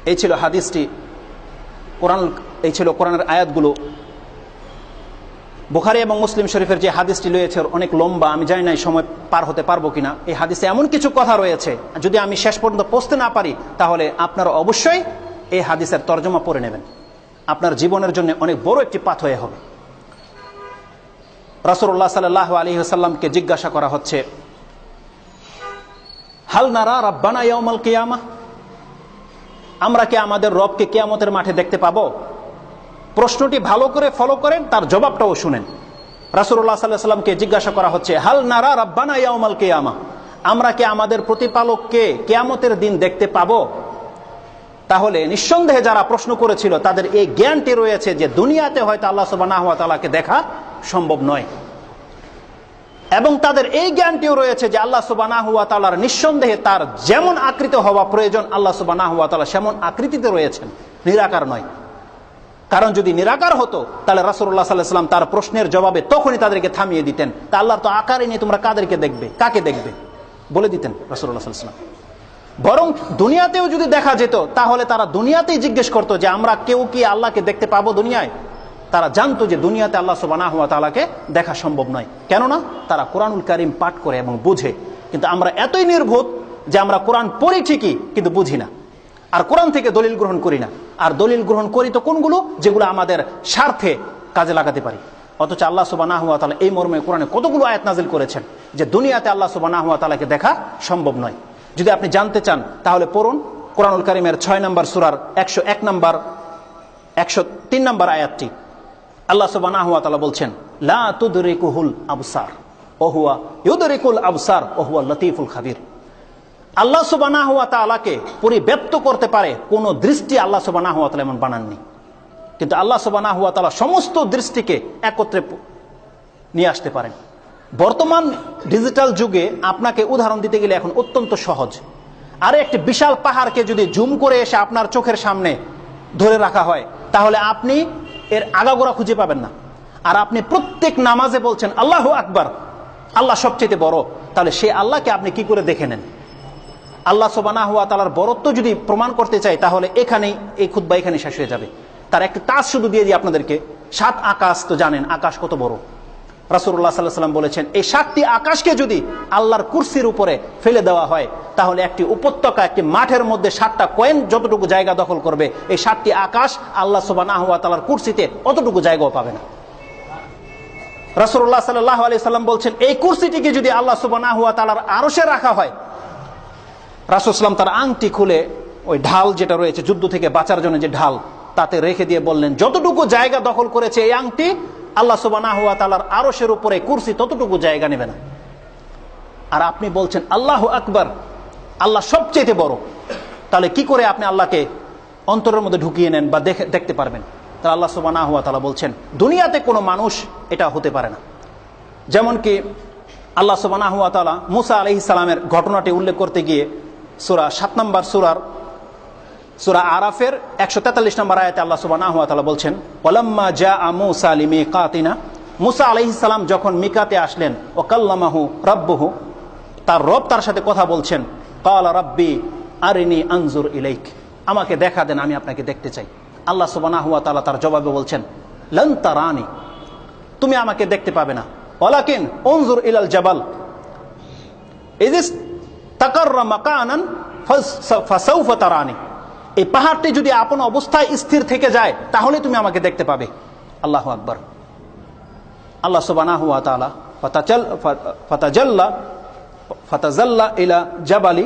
এই ছিল হাদিসটি, এই ছিল কোরআনের আয়াতগুলো। বুখারী এবং মুসলিম শরীফের যে হাদিসটি রয়েছে অনেক লম্বা, আমি জানি না এই সময় পার হতে পারবো কিনা। এই হাদিসে এমন কিছু কথা রয়েছে, যদি আমি শেষ পর্যন্ত পৌঁছতে না পারি তাহলে আপনারা অবশ্যই এই হাদিসের তর্জমা পড়ে নেবেন, আপনার জীবনের জন্য অনেক বড় একটি পাথ হয়ে হবে। রাসূলুল্লাহ সাল্লাল্লাহু আলাইহি ওয়াসাল্লামকে জিজ্ঞাসা করা হচ্ছে, হাল নারা রাব্বানা ইয়াউমাল কিয়ামাহ, আমরা কি আমাদের রবকে কিয়ামতের মাঠে দেখতে পাবো? প্রশ্নটি ভালো করে ফলো করেন, তার জবাবটাও শুনেন। রাসূলুল্লাহ সাল্লাল্লাহু আলাইহি ওয়াসাল্লামকে জিজ্ঞাসা করা হচ্ছে, হাল নারা রাব্বানা ইয়াউমাল কিয়ামাহ, আমরা কি আমাদের প্রতিপালককে কিয়ামতের দিন দেখতে পাবো? তাহলে নিঃসন্দেহে যারা প্রশ্ন করেছিল তাদের এই জ্ঞানটি রয়েছে যে দুনিয়াতে হয়তো আল্লাহ সুবহানাহু ওয়া তাআলাকে দেখা সম্ভব নয়, এবং তাদের এই জ্ঞানটিও রয়েছে যে আল্লাহ সুবহানাহু ওয়া তাআলার নিঃসন্দেহে তার যেমন আকৃতি হওয়া প্রয়োজন আল্লাহ সুবহানাহু ওয়া তাআলা সেমন আকৃতিতে রয়েছেন, নিরাকার নয়। কারণ যদি নিরাকার হতো তাহলে রাসূলুল্লাহ সাল্লাল্লাহু আলাইহি ওয়াসাল্লাম তার প্রশ্নের জবাবে তখনই তাদেরকে থামিয়ে দিতেন, তা আল্লাহর তো আকারই নেই, তোমরা কাদেরকে দেখবে, কাকে দেখবে বলে দিতেন রাসূলুল্লাহ সাল্লাল্লাহু আলাইহি ওয়াসাল্লাম। বরং দুনিয়াতেও যদি দেখা যেত তাহলে তারা দুনিয়াতেই জিজ্ঞেস করতো যে আমরা কেউ কি আল্লাহকে দেখতে পাবো দুনিয়ায়? তারা জানতো যে দুনিয়াতে আল্লাহ সুবহানাহু ওয়া তাআলাকে দেখা সম্ভব নয়, কেননা তারা কোরআনুল কারীম পাঠ করে এবং বুঝে। কিন্তু আমরা এতই নির্বোধ যে আমরা কোরআন পড়ি ঠিকই কিন্তু বুঝি না, আর কোরআন থেকে দলিল গ্রহণ করি না। আর দলিল গ্রহণ করি তো কোনগুলো? যেগুলো আমাদের স্বার্থে কাজে লাগাতে পারি। অথচ আল্লাহ সুবহানাহু ওয়া তাআলা এই মর্মে কোরআনে কতগুলো আয়াত নাজিল করেছেন যে দুনিয়াতে আল্লাহ সুবহানাহু ওয়া তাআলাকে দেখা সম্ভব নয়। যদি আপনি জানতে চান তাহলে পড়ুন কোরআনুল কারীমের 6 নম্বর সূরার 101 নম্বর 103 নম্বর আয়াতটি। আল্লাহ সুবহানাহু ওয়া তাআলা বলছেন, লা তুদরিকুহুল আবসার ওয়া হুয়া ইউদরিকুল আবসার ওয়া হুয়া লতীফুল খাবীর। আল্লাহ সুবহানাহু ওয়া তাআলাকে পরিব্যাপ্ত করতে পারে কোন দৃষ্টি আল্লাহ সুবহানাহু ওয়া তাআলা এমন বানাননি, কিন্তু আল্লাহ সুবহানাহু ওয়া তাআলা সমস্ত দৃষ্টিকে একত্রে নিয়ে আসতে পারেন। বর্তমান ডিজিটাল যুগে আপনাকে উদাহরণ দিতে গেলে এখন অত্যন্ত সহজ। আর একটি বিশাল পাহাড়কে যদি জুম করে এসে আপনার চোখের সামনে ধরে রাখা হয় তাহলে আপনি এর আগাগোড়া খুঁজে পাবেন না। আর আপনি প্রত্যেক নামাজে বলছেন আল্লাহু আকবার, আল্লাহ সবচেয়ে বড়, তাহলে সেই আল্লাহকে আপনি কি করে দেখে নেন? আল্লাহ সুবহানাহু ওয়া তাআলার বড়ত্ব যদি প্রমাণ করতে চাই তাহলে এখানেই এই খুতবা এখানে শেষ হয়ে যাবে। তার একটি তাজ শুধু দিয়ে দিই আপনাদেরকে। 7 আকাশ তো জানেন, আকাশ কত বড়। রাসূলুল্লাহ সাল্লাল্লাহু আলাইহি ওয়াসাল্লাম বলেছেন এই 7টি আকাশকে যদি আল্লাহর কুরসির উপরে ফেলে দেওয়া হয় তাহলে একটি উপত্যকা, একটি মাঠের মধ্যে 7টা কয়েন যতটুকু জায়গা দখল করবে, এই 7টি আকাশ আল্লাহ সুবহানাহু ওয়া তাআলার কুরসিতে অতটুকু জায়গাও পাবে না। রাসূলুল্লাহ সাল্লাল্লাহু আলাইহি ওয়াসাল্লাম বলছেন এই কুরসিটিকে যদি আল্লাহ সুবহানাহু ওয়া তাআলার আরশে রাখা হয়, রাসূল সাল্লাল্লাহু আলাইহি ওয়াসাল্লাম তার আংটি খুলে ওই ঢাল যেটা রয়েছে যুদ্ধ থেকে বাঁচার জন্য যে ঢাল, তাতে রেখে দিয়ে বললেন যতটুকু জায়গা দখল করেছে এই আংটি আল্লাহ সুবহানাহু ওয়া তাআলার আরশের উপরে কুরসি ততটুকু জায়গা নেবে না। আর আপনি বলছেন আল্লাহু আকবার, আল্লাহ সবচেয়ে বড়, তাহলে কি করে আপনি আল্লাহকে অন্তরের মধ্যে ঢুকিয়ে নেন বা দেখতে পারবেন? তাহলে আল্লাহ সুবহানাহু ওয়া তাআলা বলছেন দুনিয়াতে কোনো মানুষ এটা হতে পারে না। যেমন কি আল্লাহ সুবহানাহু ওয়া তাআলা মুসা আলাইহিস সালামের ঘটনাটি উল্লেখ করতে গিয়ে সূরা 7 নম্বর সূরা আরাফের 143 নম্বর আয়াতে আল্লাহ সুবহানাহু ওয়া তাআলা বলছেন, ওয়ালাম্মা জাআ মুসা লিমিকাতিনা, মুসা আলাইহিস সালাম যখন মিকাতে আসলেন, ওয়া কাল্লামাহু রাব্বুহু, তার রব তার সাথে কথা বলছেন, ক্বালা রাব্বি আরিনি আনজুর ইলাইক, আমাকে দেখা দেন, আমি আপনাকে দেখতে চাই। আল্লাহ সুবহানাহু ওয়া তাআলা তার জবাবে বলছেন, লান তারানি, তুমি আমাকে দেখতে পাবে না, ওয়ালাকিন উনজুর ইলাল জাবাল ইযিস তাকাররা মাকানান ফাসাউফা তারানি, এই পাহাড়টি যদি আপন অবস্থায় স্থির থেকে যায় তাহলে তুমি আমাকে দেখতে পাবে। আল্লাহু আকবার। আল্লাহ সুবহানাহু ওয়া তাআলা ফাতাজাল্লা ইলা জাবালি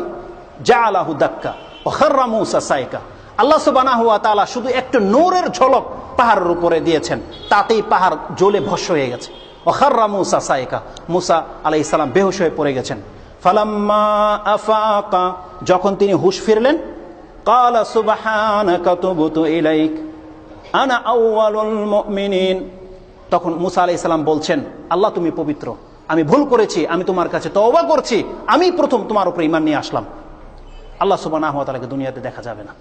জাআলাহু দাক্কা ওয়া খাররা মূসা সাইকা। আল্লাহ সুবহানাহু ওয়া তাআলা শুধু একটু নূরের ঝলক পাহাড়ের উপরে দিয়েছেন, তাতেই পাহাড় জ্বলে ভস্ম হয়ে গেছে। ওয়া খাররা মূসা সাইকা, মূসা আলাইহিস সালাম বেহুশ হয়ে পড়ে গেছেন। ফালাম্মা আফাকা, যখন তিনি হুঁশ ফিরলেন, ক্বালা সুবহানাকা তুবতু ইলাইক আনা আউয়ালুল মুমিনিন, তখন মূসা আলাইহিস সালাম বলছেন, আল্লাহ তুমি পবিত্র, আমি ভুল করেছি, আমি তোমার কাছে তওবা করছি, আমি প্রথম তোমার উপরে ঈমান নিয়ে আসলাম। আল্লাহ সুবহানাহু ওয়া তাআলাকে দুনিয়াতে দেখা যাবে না।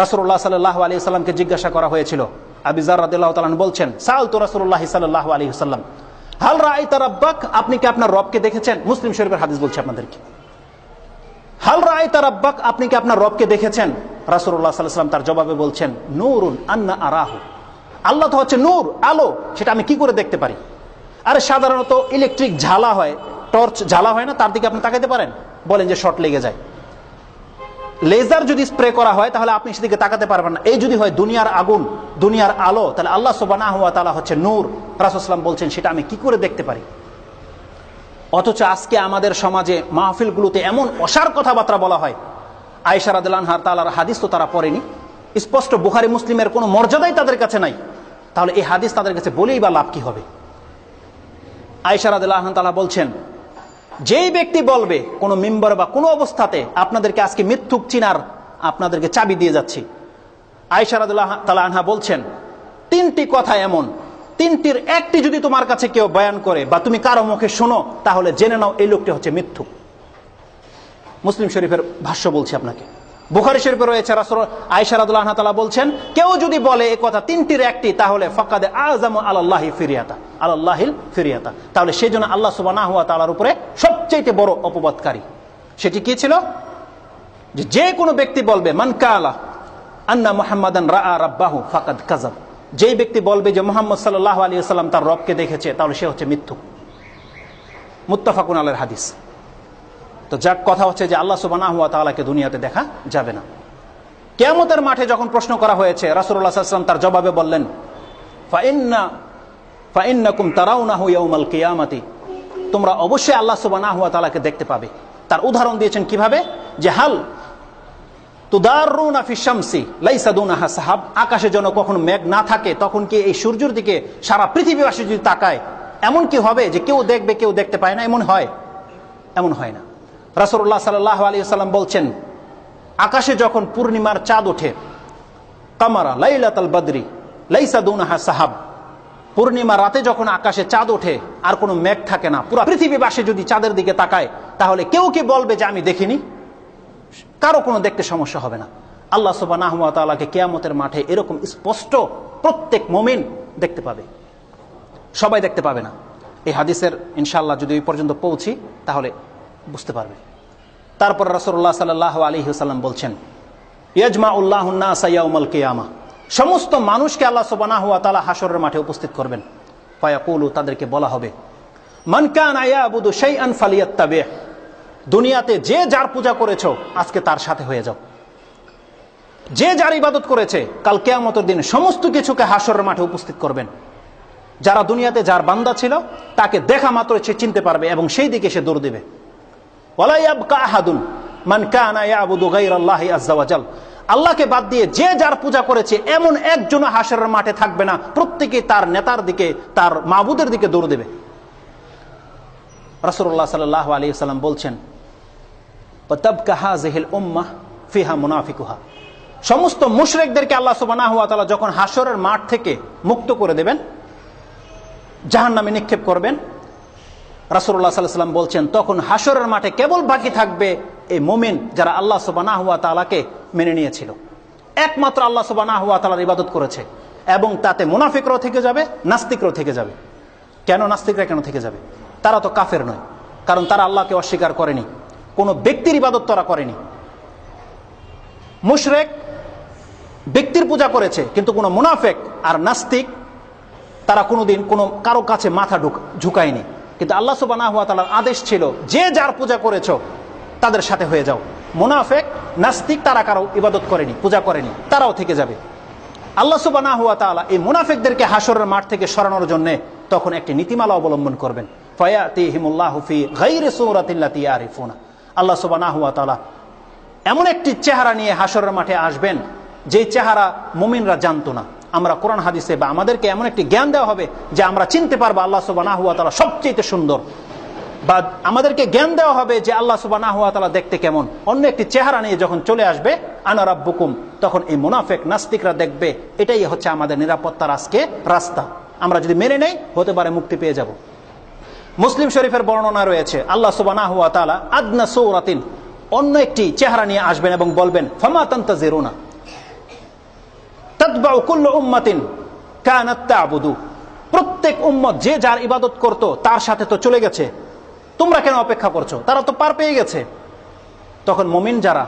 রাসূলুল্লাহ সাল্লাল্লাহু আলাইহি ওয়াসাল্লামকে জিজ্ঞাসা করা হয়েছিল, আবু যার রাদিয়াল্লাহু তাআলা বলছেন, সাআলতু রাসূলুল্লাহ সাল্লাল্লাহু আলাইহি ওয়াসাল্লাম হাল রাআইতা রাব্বাক, আপনি কি আপনার রবকে দেখেছেন? মুসলিম শরীফের হাদিস বলছে আপনাদেরকে, হাল রাআইতা রাব্বাক, আপনি কি আপনার রবকে দেখেছেন? রাসূলুল্লাহ সাল্লাল্লাহু আলাইহি ওয়াসাল্লাম তার জবাবে বলছেন, নূরুন আন্না আরাহু, আল্লাহ তো হচ্ছে নূর, আলো, সেটা আমি কি করে দেখতে পারি? আরে সাধারণত ইলেকট্রিক ঝালা হয়, টর্চ ঝালা হয় না, তার দিকে আপনি তাকাতে পারেন? বলেন যে শর্ট লেগে যায়। লেজার যদি স্প্রে করা হয় তাহলে আপনি সেদিকে তাকাতে পারবেন না। এই যদি হয় দুনিয়ার আগুন, দুনিয়ার আলো, তাহলে আল্লাহ সুবহানাহু ওয়া তাআলা হচ্ছে নূর। রাসূল সাল্লাল্লাহু আলাইহি ওয়াসাল্লাম বলছেন সেটা আমি কি করে দেখতে পারি? অথচ আজকে আমাদের সমাজে মাহফিলগুলোতে এমন অসার কথাবার্তা বলা হয়। আয়েশা রাদিয়াল্লাহু আনহা তাআলার হাদিস তো তারা পড়েনি, স্পষ্ট বুখারী মুসলিমের কোনো মর্যাদাই তাদের কাছে নাই, তাহলে এই হাদিস তাদের কাছে বলেই বা লাভ কি হবে? আয়েশা রাদিয়াল্লাহু আনহা তাআলা বলছেন, যেই ব্যক্তি বলবে কোনো মিম্বর বা কোনো অবস্থাতে আপনাদেরকে আজকে মিথ্যুক চিনার আপনাদেরকে চাবি দিয়ে যাচ্ছি। আয়েশা রাদিয়াল্লাহু তাআলা আনহা বলছেন, তিনটি কথা এমন, তিনটির একটি যদি তোমার কাছে কেউ বয়ান করে বা তুমি কারো মুখে শোনো, তাহলে জেনে নাও এই লোকটি হচ্ছে মিথ্যুক। মুসলিম শরীফের ভাষ্য বলছি আপনাকে, বুখারী শরীফে রয়েছে রাসূল আয়েশা রাদিয়াল্লাহু আনহা তাআলা বলছেন, কেউ যদি বলে এই কথা তিনটির একটি, তাহলে ফাকাদ আযামু আলাল্লাহি ফিরিয়াতা, আলাল্লাহিল ফিরিয়াতা, তাহলে সেজন্য আল্লাহ সুবহানাহু ওয়া তাআলার উপরে সবচেয়ে বড় অপবাদকারী। সেটি কি ছিল? যে কোনো ব্যক্তি বলবে মান কালা আন্না মুহাম্মাদান রাআ রাব্বাহু ফাকাদ কাযাব, যেই ব্যক্তি বলবে যে মুহাম্মদ সাল্লাল্লাহু আলাইহি ওয়াসাল্লাম তার রবকে দেখেছে, তাহলে সে হচ্ছে মিথ্যুক। মুত্তাফাকুন আলাইহির হাদিস। তো যাক, কথা হচ্ছে যে আল্লাহ সুবহানাহু ওয়া তাআলাকে দুনিয়াতে দেখা যাবে না। কিয়ামতের মাঠে যখন প্রশ্ন করা হয়েছে, রাসূলুল্লাহ সাল্লাল্লাহু আলাইহি ওয়াসাল্লাম তার জবাবে বললেন, ফা ইন্নাকুম তারাউনাহু ইয়াউমাল কিয়ামাতি, তোমরা অবশ্যই আল্লাহ সুবহানাহু ওয়া তাআলাকে দেখতে পাবে। তার উদাহরণ দিয়েছেন কিভাবে, যে হাল তুদাররুনা ফিশ শামসি লাইসা দুনাহা সাহাব, আকাশে যেন কখনো মেঘ না থাকে, তখন কি এই সূর্যের দিকে সারা পৃথিবীবাসী যদি তাকায়, এমন কি হবে যে কেউ দেখবে কেউ দেখতে পায় না? এমন হয়? এমন হয় না। রাসূলুল্লাহ সাল্লাল্লাহু আলাইহি ওয়াসাল্লাম বলছেন, আকাশে যখন পূর্ণিমার চাঁদ ওঠে, কামারা লাইলাতাল বদরি লাইসা দুনাহা সাহাব, পূর্ণিমা রাতে যখন আকাশে চাঁদ ওঠে আর কোনো মেঘ থাকে না, পুরো পৃথিবীবাসী যদি চাঁদের দিকে তাকায়, তাহলে কেউ কি বলবে যে আমি দেখিনি? কারো কোনো দেখতে সমস্যা হবে না। আল্লাহ সুবহানাহু ওয়া তাআলাকে কিয়ামতের মাঠে এরকম স্পষ্ট প্রত্যেক মুমিন দেখতে পাবে, সবাই দেখতে পাবে না। এই হাদিসের ইনশাআল্লাহ যদি ওই পর্যন্ত পৌঁছি তাহলে বুঝতে পারবে। তারপর রাসূলুল্লাহ সাল্লাল্লাহু আলাইহি ওয়াসাল্লাম বলছেন, ইয়াজমাউল্লাহুন নাসা ইয়াউমাল কিয়ামা, সমস্ত মানুষকে আল্লাহ সুবহানাহু ওয়া তাআলা হাশরের মাঠে উপস্থিত করবেন। ফায়াকুলু, তাদেরকে বলা হবে, মান কানা ইয়াবুদু শাইআন ফালিয়াত্তাবি, দুনিয়াতে যে যার পূজা করেছো আজকে তার সাথে হয়ে যাও। যে যার ইবাদত করেছে কাল কিয়ামতের দিন সমস্ত কিছুকে হাশরের মাঠে উপস্থিত করবেন। যারা দুনিয়াতে যার বান্দা ছিল তাকে দেখা মাত্র সে চিনতে পারবে এবং সেই দিকে সে দৌড় দেবে। ওয়ালা ইয়াবকা আহাদুন মান কানা ইয়াবুদু গায়রাল্লাহি আযজা ওয়া জাল, আল্লাহকে বাদ দিয়ে যে যার পূজা করেছে এমন একজন হাশরের মাঠে থাকবে না, প্রত্যেকে তার নেতার দিকে, তার মাবুদের দিকে দৌড় দেবে। রাসূলুল্লাহ সাল্লাল্লাহু আলাইহি ওয়াসাল্লাম বলছেন, ওয়াতাবকা হাযিহিল উম্মাহ ফিহা মুনাফিকুহা, সমস্ত মুশরিকদেরকে আল্লাহ সুবহানাহু ওয়া তাআলা যখন হাশরের মাঠ থেকে মুক্ত করে দেবেন, জাহান্নামে নিক্ষেপ করবেন, রাসূলুল্লাহ সাল্লাল্লাহু আলাইহি ওয়াসাল্লাম বলছেন তখন হাশরের মাঠে কেবল বাকি থাকবে এই মুমিন যারা আল্লাহ সুবহানাহু ওয়া তাআলাকে মেনে নিয়েছিল, একমাত্র আল্লাহ সুবহানাহু ওয়া তাআলার ইবাদত করেছে, এবং তাতে মুনাফিকরাও থেকে যাবে, নাস্তিকরাও থেকে যাবে। কেন নাস্তিকরা কেন থেকে যাবে? তারা তো কাফের নয়, কারণ তারা আল্লাহকে অস্বীকার করেনি, কোনো ব্যক্তির ইবাদত তারা করেনি। মুশরিক ব্যক্তির পূজা করেছে, কিন্তু কোনো মুনাফিক আর নাস্তিক তারা কোনোদিন কোনো কারো কাছে মাথা ঝুঁকায়নি। কিন্তু আল্লাহ সুবহানাহু ওয়া তাআলার আদেশ ছিল, যে যার পূজা করেছো তাদের সাথে হয়ে যাও। মুনাফিক নাস্তিক তারা কারো ইবাদত করেনি, পূজা করেনি, তারাও থেকে যাবে। আল্লাহ সুবহানাহু ওয়া তাআলা এই মুনাফিকদেরকে হাশরের মাঠ থেকে সরানোর জন্য তখন একটি নীতিমালা অবলম্বন করবেন। ফায়াতিহিমুল্লাহু ফি গায়রি সূরাতিল্লাতী ইয়ারিফুনা, আল্লাহ সুবহানাহু ওয়া তাআলা এমন একটি চেহারা নিয়ে হাশরের মাঠে আসবেন যে চেহারা মুমিনরা জানতো না। আমরা কোরআন হাদিসে বা আমাদেরকে এমন একটি জ্ঞান দেওয়া হবে যে আমরা চিনতে পারবো আল্লাহ সুবহানাহু ওয়া তাআলা সবচেয়ে সুন্দর, বা আমাদেরকে জ্ঞান দেওয়া হবে যে আল্লাহ সুবহানাহু ওয়া তাআলা দেখতে কেমন। অন্য একটি চেহারা নিয়ে যখন চলে আসবে আনা রাব্বুকুম, তখন এই মুনাফিক নাস্তিকরা দেখবে এটাই হচ্ছে আমাদের নিরাপত্তার আজকে রাস্তা, আমরা যদি মেনে নেই হতে পারে মুক্তি পেয়ে যাব। মুসলিম শরীফের বর্ণনা রয়েছে আল্লাহ সুবহানাহু ওয়া তাআলা আদনা সূরাতিন, অন্য একটি চেহারা নিয়ে আসবেন এবং বলবেন, ফামা তানতাজিরুনা তাতবাউ কুল্লু উম্মাতিন কানাত তা'বুদু, প্রত্যেক উম্মত যে যার ইবাদত করত তার সাথে তো চলে গেছে, তোমরা কেন অপেক্ষা করছো? তারা তো পার পেয়ে গেছে। তখন মুমিন যারা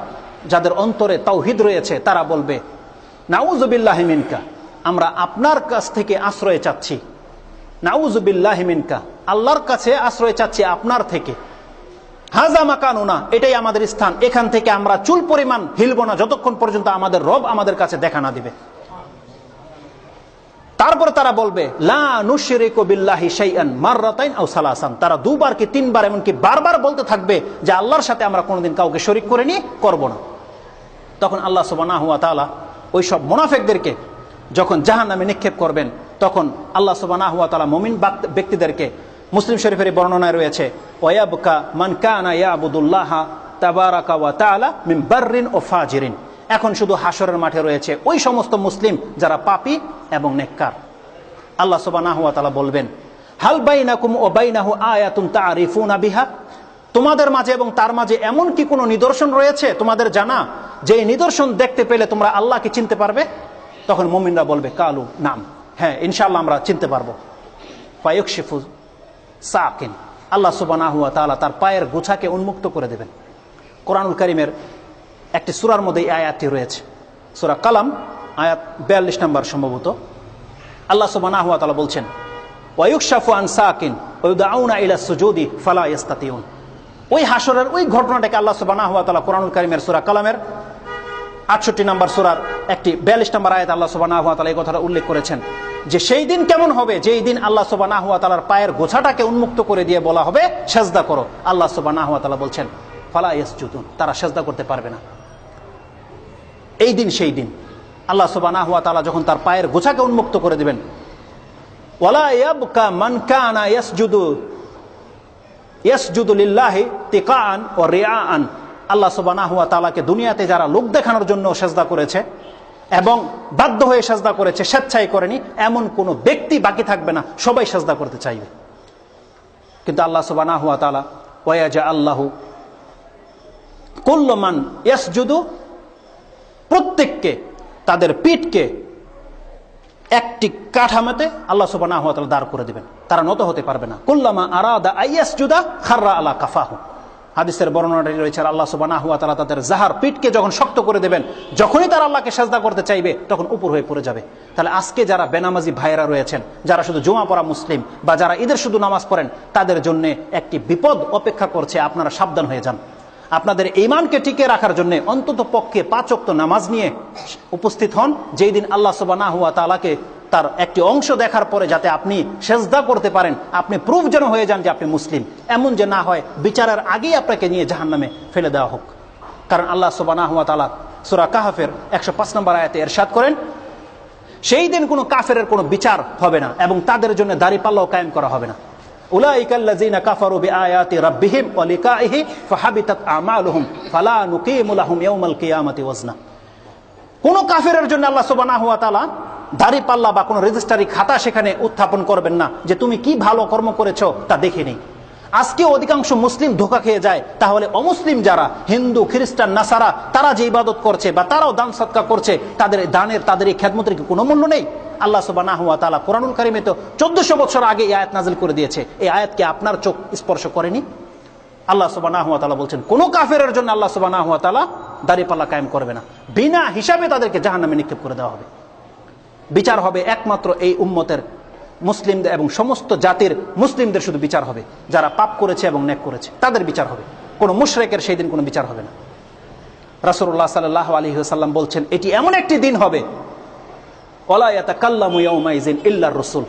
যাদের অন্তরে তাওহীদ রয়েছে তারা বলবে, নাউযু বিল্লাহি মিনকা, আমরা আপনার কাছ থেকে আশ্রয় চাচ্ছি। নাউযু বিল্লাহি মিনকা, আল্লাহর কাছে আশ্রয় চাচ্ছি আপনার থেকে। হাযা মাকানুনা, এটাই আমাদের স্থান, এখান থেকে আমরা চুল পরিমাণ হিলব না যতক্ষণ পর্যন্ত আমাদের রব আমাদের কাছে দেখা না দিবে। তারপরে তারা বলবে, লা নুশরিকু বিল্লাহি শাইআন মাররাতাইন আও সালাসান, তারা দুবার কি তিনবার এমনকি বারবার বলতে থাকবে যে আল্লাহর সাথে আমরা কোনোদিন কাউকে শরীক করিনি, করব না। তখন আল্লাহ সুবহানাহু ওয়া তাআলা ওই সব মুনাফিকদেরকে যখন জাহান্নামে নিক্ষেপ করবেন, তখন আল্লাহ সুবহানাহু ওয়া তাআলা মুমিন ব্যক্তিদেরকে, মুসলিম শরীফের বর্ণনায় রয়েছে, ওয়ায়াবকা মান কানা ইয়াবুদুল্লাহ তাবারাকা ওয়া তাআলা মিন বাররিন ও ফাজিরিন, এখন শুধু হাসরের মাঠে রয়েছে ওই সমস্ত মুসলিম যারা পাপী এবং নেককার। আল্লাহ সুবহানাহু ওয়া তাআলা বলবেন, হাল বাইনাকুম ওয়া বাইনাহু আয়াতুন তা'রিফুনা বিহা, তোমাদের মাঝে এবং তার মাঝে এমন কি কোনো নিদর্শন রয়েছে তোমাদের জানা, যে নিদর্শন দেখতে পেলে তোমরা আল্লাহকে চিনতে পারবে? তখন মুমিনরা বলবে, কালু নাম, হ্যাঁ ইনশাআল্লাহ আমরা চিনতে পারবো। ফায়ুকশিফু সাকিন, আল্লাহ সুবহানাহু ওয়া তাআলা তার পায়ের গোছাকে উন্মুক্ত করে দেবেন। কোরআনুল কারীমের একটি সূরার মধ্যে এই আয়াতটি রয়েছে, সূরা কালাম আয়াত 42 নম্বর সম্ভবত। আল্লাহ সুবহানাহু ওয়া তাআলা বলছেন, ওয়ায়ুকশাফু আন সাকিন ওয়া ইউদআউনা ইলা সুজুদি ফালা ইস্তাতিউন। ওই হাসরের ওই ঘটনাটাকে আল্লাহ সুবহানাহু ওয়া তাআলা কোরআনুল কারীমের সূরা কালামের 68 নম্বর সূরার একটি 42 নম্বর আয়াত আল্লাহ সুবহানাহু ওয়া তাআলা এই কথাটা উল্লেখ করেছেন যে সেই দিন কেমন হবে, যেই দিন আল্লাহ সুবহানাহু ওয়া তাআলার পায়ের গোছাটাকে উন্মুক্ত করে দিয়ে বলা হবে সেজদা করো। আল্লাহ সুবহানাহু ওয়া তাআলা বলছেন, ফালা ইয়াসজুদুন, তারা সেজদা করতে পারবে না। এই দিন সেই দিন আল্লাহ সুবহানাহু ওয়া তাআলা যখন তার পায়ের গোছাকে উন্মুক্ত করে দিবেন, ওয়ালা ইয়াবকা মান কানা ইয়াসজুদু লিল্লাহি তিকাআন ওয়া রিআআন, আল্লাহ সুবহানাহু ওয়া তাআলাকে দুনিয়াতে যারা লোক দেখানোর জন্য সেজদা করেছে এবং বাধ্য হয়ে সেজদা করেছে, স্বেচ্ছায় করেনি, এমন কোনো ব্যক্তি বাকি থাকবে না, সবাই সেজদা করতে চাইবে। কিন্তু আল্লাহ সুবহানাহু ওয়া তাআলা ওয়ায়াজআল্লাহু কুল্লু মান ইয়াসজুদু, প্রত্যেককে তাদের পিঠকে একটি কাঠামোতে আল্লাহ সুবহানাহু ওয়া তাআলা দাঁড় করে দিবেন, তারা নত হতে পারবে না। কুল্লামা আরাদা আইয়াসজুদা খাররা আলা কাফাহু, হাদিসের বর্ণনাটি রয়েছে, আল্লাহ সুবহানাহু ওয়া তাআলা তাদের জাহার পিঠকে যখন শক্ত করে দেবেন, যখনই তারা আল্লাহকে সেজদা করতে চাইবে তখন উপর হয়ে পড়ে যাবে। তাহলে আজকে যারা বেনামাজি ভাইরা রয়েছেন, যারা শুধু জুমা পড়া মুসলিম বা যারা ঈদের শুধু নামাজ পড়েন, তাদের জন্য একটি বিপদ অপেক্ষা করছে, আপনারা সাবধান হয়ে যান। আপনাদের ঈমানকে টিকে রাখার জন্য অন্তত পক্ষে 5 ওয়াক্ত নামাজ নিয়ে উপস্থিত হন, যেই দিন আল্লাহ সুবহানাহু ওয়া তাআলাকে তার একটি অংশ দেখার পরে যাতে আপনি সেজদা করতে পারেন, আপনি প্রুফ যেন হয়ে যান যে আপনি মুসলিম, এমন যে না হয় বিচারের আগেই আপনাকে নিয়ে জাহান্নামে ফেলে দেওয়া হোক। কারণ আল্লাহ সুবহানাহু ওয়া তাআলা সূরা কাহফের 105 নম্বর আয়াতে ইরশাদ করেন, সেই দিন কোনো কাফেরের কোনো বিচার হবে না এবং তাদের জন্য দাড়িপাল্লাও কায়েম করা হবে না। উলাইকাল্লাযীনা কাফারু বিআয়াতি রাব্বিহিম ওয়া লিকাইহি ফাহাবিতাত আমালুহুম ফালা নুকিমু লাহুম ইয়াওমাল কিয়ামাতি ওয়াজনা। কোন কাফেরের জন্য আল্লাহ সুবহানাহু ওয়া তাআলা দাড়িপাল্লা বা কোনো রেজিস্ট্রারি খাতা সেখানে উত্থাপন করবেন না যে তুমি কি ভালো কর্ম করেছো তা দেখে নেই। আজকে অধিকাংশ মুসলিম ধোঁকা খেয়ে যায়, তাহলে অমুসলিম যারা হিন্দু, খ্রিস্টান, নাসারা, তারা যে ইবাদত করছে বা তারাও দান সদকা করছে, তাদের দানের, তাদের এই খেদমতের কি কোনো মূল্য নেই? আল্লাহ সুবহানাহু ওয়া তাআলা কোরআনুল কারীমে তো 1400 বছর আগে এই আয়াত নাযিল করে দিয়েছে। এই আয়াত কি আপনার চোখ স্পর্শ করেনি? আল্লাহ সুবহানাহু ওয়া তাআলা বলছেন, কোন কাফেরের জন্য আল্লাহ সুবহানাহু ওয়া তাআলা দাড়িপাল্লা কায়েম করবে না, বিনা হিসাবে তাদেরকে জাহান্নামে নিক্ষেপ করে দেওয়া হবে। বিচার হবে একমাত্র এই উম্মতের মুসলিমদের এবং সমস্ত জাতির মুসলিমদের শুধু বিচার হবে, যারা পাপ করেছে এবং নেক করেছে তাদের বিচার হবে, কোনো মুশরিকের সেই দিন কোনো বিচার হবে না। রাসূলুল্লাহ সাল্লাল্লাহু আলাইহি ওয়াসাল্লাম বলছেন, এটি এমন একটি দিন হবে, ওয়ালা ইয়াতাকাল্লামু ইয়াউমাইযিন ইল্লার রাসূল,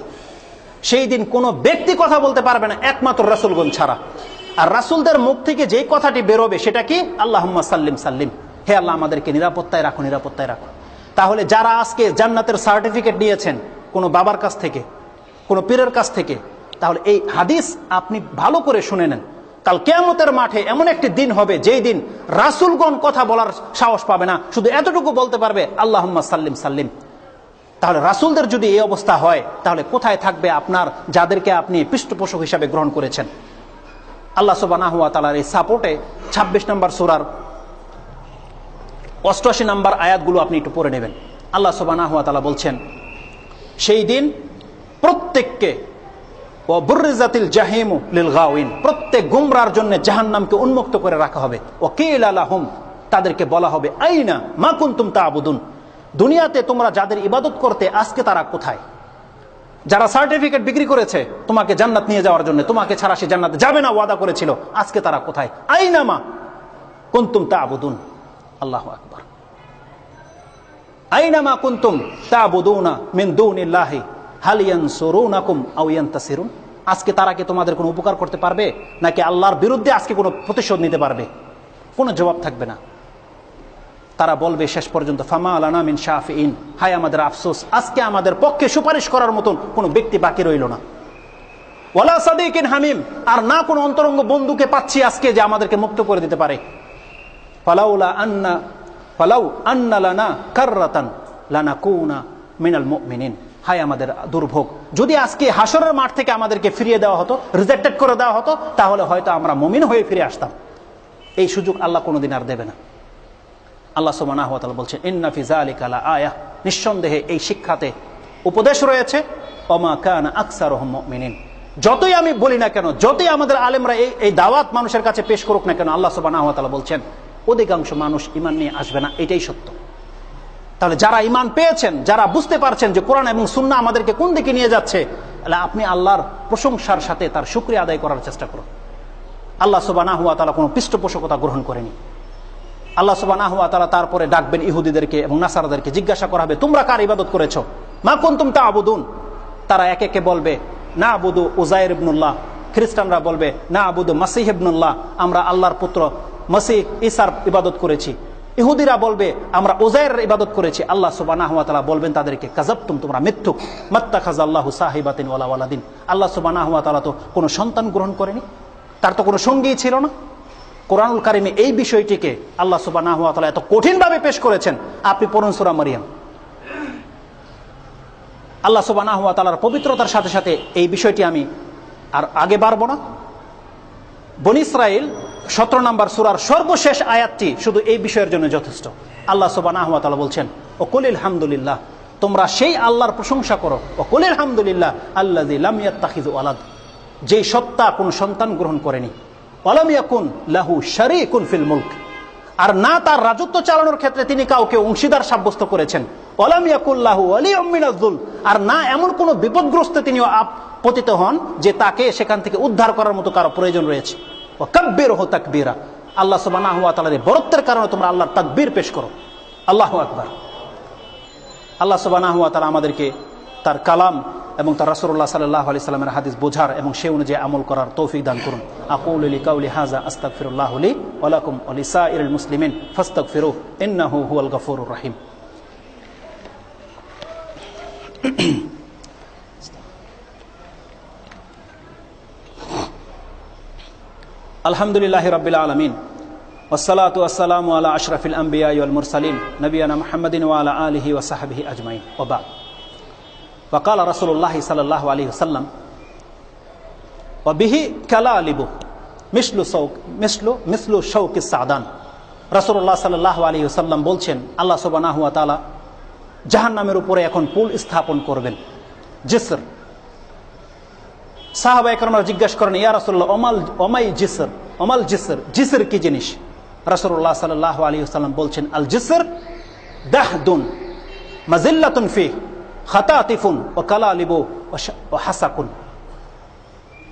সেই দিন কোনো ব্যক্তি কথা বলতে পারবে না একমাত্র রাসূলগণ ছাড়া। আর রাসূলদের মুখ থেকে যেই কথাটি বেরোবে সেটা কি? আল্লাহুম্মা সাল্লিম সাল্লিম, হে আল্লাহ আমাদেরকে নিরাপত্তায় রাখো, নিরাপত্তায় রাখো। তাহলে যারা আজকে জান্নাতের সার্টিফিকেট নিয়েছেন কোনো বাবার কাছ থেকে, কোনো পীরের কাছ থেকে, তাহলে এই হাদিস আপনি ভালো করে শুনে নেন। কাল কিয়ামতের মাঠে এমন একটি দিন হবে যেই দিন রাসূলগণ কথা বলার সাহস পাবে না, শুধু এতটুকু বলতে পারবে আল্লাহুম্মা সাল্লিম সাল্লিম। তাহলে রাসূলদের যদি এই অবস্থা হয়, তাহলে কোথায় থাকবে আপনার, যাদেরকে আপনি পৃষ্ঠপোষক হিসাবে গ্রহণ করেছেন? আল্লাহ সুবহানাহু ওয়া তাআলার এই সাপোর্টে 26 নম্বর সূরার 88 নম্বর আয়াতগুলো আপনি একটু পড়ে নেবেন। আল্লাহ সুবহানাহু ওয়া তাআলা বলছেন, সেই দিন প্রত্যেককে ওয়া বুররিজাতিল জাহিমু লিল গাওয়িন, প্রত্যেক গুমরার জন্য জাহান্নামকে উন্মুক্ত করে রাখা হবে। ওয়া কিলা লাহুম তাদেরকে বলা হবে আইনা মা কুনতুম তা'বুদুন, দুনিয়াতে তোমরা যাদের ইবাদত করতে আজকে তারা কোথায়? যারা সার্টিফিকেট বিক্রি করেছে তোমাকে জান্নাত নিয়ে যাওয়ার জন্য, তোমাকে ছাড়া সে জান্নাতে যাবে না ওয়াদা করেছিল, আজকে তারা কোথায়? আইনা মা কুনতুম তা'বুদুন। আল্লাহু আকবার। আইনা মা কুনতুম তা'বুদুনা মিন দুনিল্লাহি হাল ইয়ানসুরুনাকুম আও ইয়ানতাসিরুন, আজকে তারা কি তোমাদের কোনো উপকার করতে পারবে নাকি আল্লাহর বিরুদ্ধে আজকে কোনো প্রতিশোধ নিতে পারবে? কোনো জবাব থাকবে না। তারা বলবে শেষ পর্যন্ত ফামা লানা মিন শাফিইন, হায় আমাদের আফসোস, আজকে আমাদের পক্ষে সুপারিশ করার মতন কোনো ব্যক্তি বাকি রইল না। ওয়ালা সাদিকিন হামিম, আর না কোনো অন্তরঙ্গ বন্ধুকে পাচ্ছি আজকে যে আমাদেরকে মুক্ত করে দিতে পারে। ফালাউ আন্না লানা কাররাতান লানাকুনা মিনাল মুমিনিন, হায় আমাদের দুর্ভোগ, যদি আজকে হাসরের মাঠ থেকে আমাদেরকে ফিরিয়ে দেওয়া হতো, রিজেক্টেড করে দেওয়া হতো, তাহলে হয়তো আমরা মুমিন হয়ে ফিরে আসতাম। এই সুযোগ আল্লাহ কোনোদিন আর দেবে না। আল্লাহ সুবহানাহু ওয়া তাআলা বলছেন ইন্না ফি যালিকা লাআয়াহ, নিঃসন্দেহে এই শিক্ষাতে উপদেশ রয়েছে। ওমা কানা আকসারুহুম মুমিনিন, যতই আমি বলি না কেন, যতই আমাদের আলেমরা এই দাওয়াত মানুষের কাছে পেশ করুক না কেন, আল্লাহ সুবহানাহু ওয়া তাআলা বলছেন অধিকাংশ মানুষ ঈমান নিয়ে আসবে না, এটাই সত্য। তাহলে যারা ঈমান পেয়েছেন, যারা বুঝতে পারছেন যে কোরআন এবং সুন্নাহ আমাদেরকে কোন দিকে নিয়ে যাচ্ছে, তাহলে আপনি আল্লাহর প্রশংসার সাথে তার শুকরিয়া আদায় করার চেষ্টা করুন। আল্লাহ সুবহানাহু ওয়া তাআলা কোনো পৃষ্ঠপোষকতা গ্রহণ করেনি। আল্লাহ সুবহানাহু ওয়া তাআলা তারপরে ডাকবেন ইহুদিদেরকে এবং নাসারাদেরকে, জিজ্ঞাসা করা হবে তোমরা কার ইবাদত করেছো? মা কুনতুম তা'বুদুন, তারা একে একে বলবে না আবুদু উযায়ের ইবনুল্লাহ, খ্রিস্টানরা বলবে না আবুদু মাসীহ ইবনুল্লাহ, আমরা আল্লাহর পুত্র মসিহ ঈসার ইবাদত করেছি। ইহুদিরা বলবে আমরা উযায়ের ইবাদত করেছি। আল্লাহ সুবহানাহু ওয়া তাআলা বলবেন তাদেরকে কাযাবতুম, তোমরা মিথ্যুক, মাত্তাখাযাল্লাহু সাহিবাতিন ওয়ালা ওয়ালাদিন, আল্লাহ সুবহানাহু ওয়া তাআলা তো কোনো সন্তান গ্রহণ করেনি, তার তো কোনো সঙ্গী ছিল না। কোরআনুল কারিমে এই বিষয়টিকে আল্লাহ সুবহানাহু ওয়া তাআলা এত কঠিনভাবে পেশ করেছেন। আপনি পড়ুন সূরা মারইয়াম। আল্লাহ সুবহানাহু ওয়া তাআলার পবিত্রতার সাথে সাথে এই বিষয়টি আমি আর আগে বাড়বো না। বনী ইসরাঈল 17 নম্বর সূরার সর্বশেষ আয়াতটি শুধু এই বিষয়ের জন্য যথেষ্ট। আল্লাহ সুবহানাহু ওয়া তাআলা বলছেন ও কুলিল হামদুলিল্লাহ, তোমরা সেই আল্লাহর প্রশংসা করো, ও কুলিল হামদুলিল্লাহ আল্লাযী লাম ইয়াত্তাখিযু ওয়ালাদ, যেই সত্তা কোনো সন্তান গ্রহণ করেনি, ওয়ালাম ইয়াকুন লাহু শারীকুন ফিল মুলক, আর না তার রাজত্ব চালানোর ক্ষেত্রে তিনি কাউকে অংশীদার সাব্যস্ত করেছেন, ওয়ালাম ইয়াকুল লাহু ওয়ালিয়্যুম মিনাজ যুল, আর না এমন কোন বিপদগ্রস্তে তিনি পতিত হন যে তাকে সেখান থেকে উদ্ধার করার মতো কারো প্রয়োজন রয়েছে। ওয়া কাব্বিরহু তাকবীরা, আল্লাহ সুবহানাহু ওয়া তাআলার বরত্বের কারণে তোমরা আল্লাহর তাকবীর পেশ করো। আল্লাহু আকবার। আল্লাহ সুবহানাহু ওয়া তাআলা আমাদেরকে তার কালাম এবং তার রাসূলুল্লাহ সাল্লাল্লাহু আলাইহি সাল্লামের হাদিস বোঝার এবং সেই অনুযায়ী আমল করার তৌফিক দান করুন। আকুলু লিকাউলি হাযা আস্তাগফিরুল্লাহ লি ওয়া লাকুম ওয়া লিসাইরিল মুসলিমিন ফাস্তাগফিরুহু ইন্নাহু হুয়াল গফুরুর রাহিম। আলহামদুলিল্লাহি রাব্বিল আলামিন ওয়াসসালাতু ওয়াসসালামু আলা আশরাফিল আমবিয়া ওয়াল মুরসালিন নবিয়ানা মুহাম্মাদিন ওয়া আলা আলিহি ওয়া সাহবিহি আজমাইন ওয়া বা'দ। وقال رسول الله صلى الله عليه وسلم وبه كلالب مثل شوك السعدان, রাসূলুল্লাহ সাল্লাল্লাহু আলাইহি ওয়াসাল্লাম বলছেন আল্লাহ সুবহানাহু ওয়া তাআলা জাহান্নামের উপরে এখন পুল স্থাপন করবেন, জিসর। সাহাবায়ে কেরামরা জিজ্ঞাসা করেন ইয়া রাসূলুল্লাহ ওমাই জিসর, ওমাল জিসর, জিসর কি জিনিস? রাসূলুল্লাহ সাল্লাল্লাহু আলাইহি ওয়াসাল্লাম বলছেন আল জিসর দাহদুন মাজিল্লাতুন ফিহি খাতাতিফুন ওয়া কালালিবু ওয়া হাসাকুন।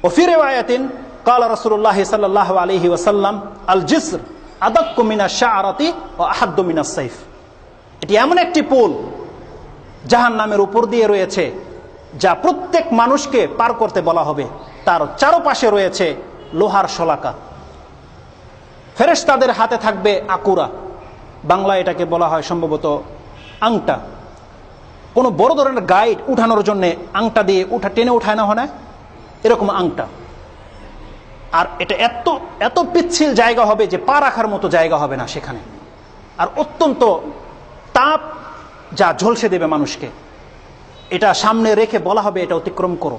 ওয়া ফি রিওয়ায়াতিন ক্বালা রাসূলুল্লাহ সাল্লাল্লাহু আলাইহি ওয়াসাল্লাম আল জিসর আদাক্কু মিনাশ শা'রাতি ওয়া আহাদ্দু মিনাস সাইফ। এটি এমন একটি পুল জাহান্নামের উপর দিয়ে রয়েছে যা প্রত্যেক মানুষকে পার করতে বলা হবে, তার চারপাশে রয়েছে লোহার শলাকা, ফেরেশতাদের হাতে থাকবে আকুরা, বাংলায় এটাকে বলা হয় সম্ভবত আংটা। কোনো বড় ধরনের গাইড উঠানোর জন্য আংটা দিয়ে টেনে উঠায় না হয় না, এরকম আংটা। আর এটা এত এত পিচ্ছিল জায়গা হবে যে পা রাখার মতো জায়গা হবে না সেখানে, আর অত্যন্ত তাপ যা ঝলসে দেবে মানুষকে। এটা সামনে রেখে বলা হবে এটা অতিক্রম করো।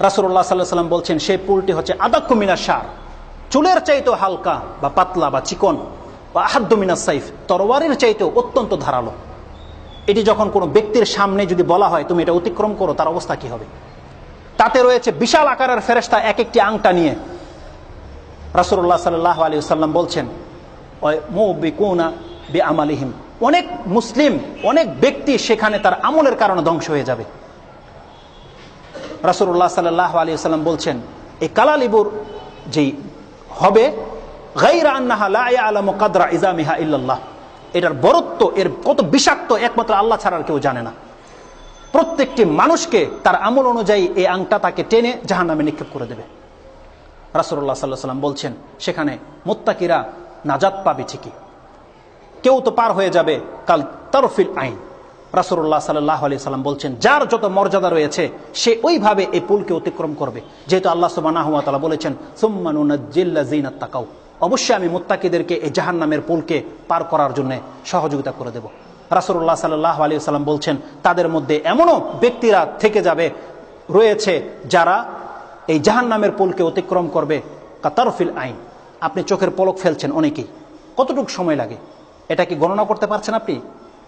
রাসূলুল্লাহ সাল্লাল্লাহু আলাইহি ওয়াসাল্লাম বলছেন সেই পুলটি হচ্ছে আদাক্কু মিনাশ শার, চুলের চাইতেও হালকা বা পাতলা বা চিকন, বা আহাদ্দু মিনাস সাইফ, তরবারির চাইতেও অত্যন্ত ধারালো। এটি যখন কোনো ব্যক্তির সামনে যদি বলা হয় তুমি এটা অতিক্রম করো, তার অবস্থা কি হবে? তাতে রয়েছে বিশাল আকারের ফেরেশতা এক একটি আংটা নিয়ে। রাসূলুল্লাহ সাল্লাল্লাহু আলাইহি ওয়াসাল্লাম বলছেন মুবিকুনা বিআমালিহিম, অনেক মুসলিম, অনেক ব্যক্তি সেখানে তার আমলের কারণে ধ্বংস হয়ে যাবে। রাসূলুল্লাহ সাল্লাল্লাহু আলাইহি ওয়াসাল্লাম বলছেন এই কালা লেবুর যেই হবে, গায়রা আন্নাহা লা ইয়ালামু কদরা ইজামিহা ইল্লাল্লাহ, এটার বরত্ব, এর কত বিষাক্ত একমাত্র আল্লাহ ছাড়া আর কেউ জানে না। প্রত্যেকটি মানুষকে তার আমল অনুযায়ী এই আংটা তাকে টেনে জাহান্নামে নিক্ষেপ করে দেবে। রাসূলুল্লাহ সাল্লাল্লাহু আলাইহি ওয়াসাল্লাম বলছেন সেখানে মুত্তাকিরা নাজাত পাবে ঠিকই, কেউ তো পার হয়ে যাবে কাল তারফিল আইন। রাসূলুল্লাহ সাল্লাল্লাহু আলাইহি ওয়াসাল্লাম বলছেন যার যত মর্যাদা রয়েছে সে ওইভাবে এই পুলকে অতিক্রম করবে, যেহেতু আল্লাহ সুবহানাহু ওয়া তাআলা বলেছেন সুম্মা নুনাজ্জিল্লাযিনা তাকাউ, অবশ্যই আমি মুত্তাকিদেরকে এই জাহান্নামের পুলকে পার করার জন্য সহযোগিতা করে দেব। রাসূলুল্লাহ সাল্লাল্লাহু আলাইহি ওয়াসাল্লাম বলছেন তাদের মধ্যে এমনও ব্যক্তিরা থেকে যাবে রয়েছে যারা এই জাহান্নামের পুলকে অতিক্রম করবে কাতারফিল আইন। আপনি চোখের পলক ফেলছেন অনেকেই, কতটুকু সময় লাগে এটা কি গণনা করতে পারছেন আপনি?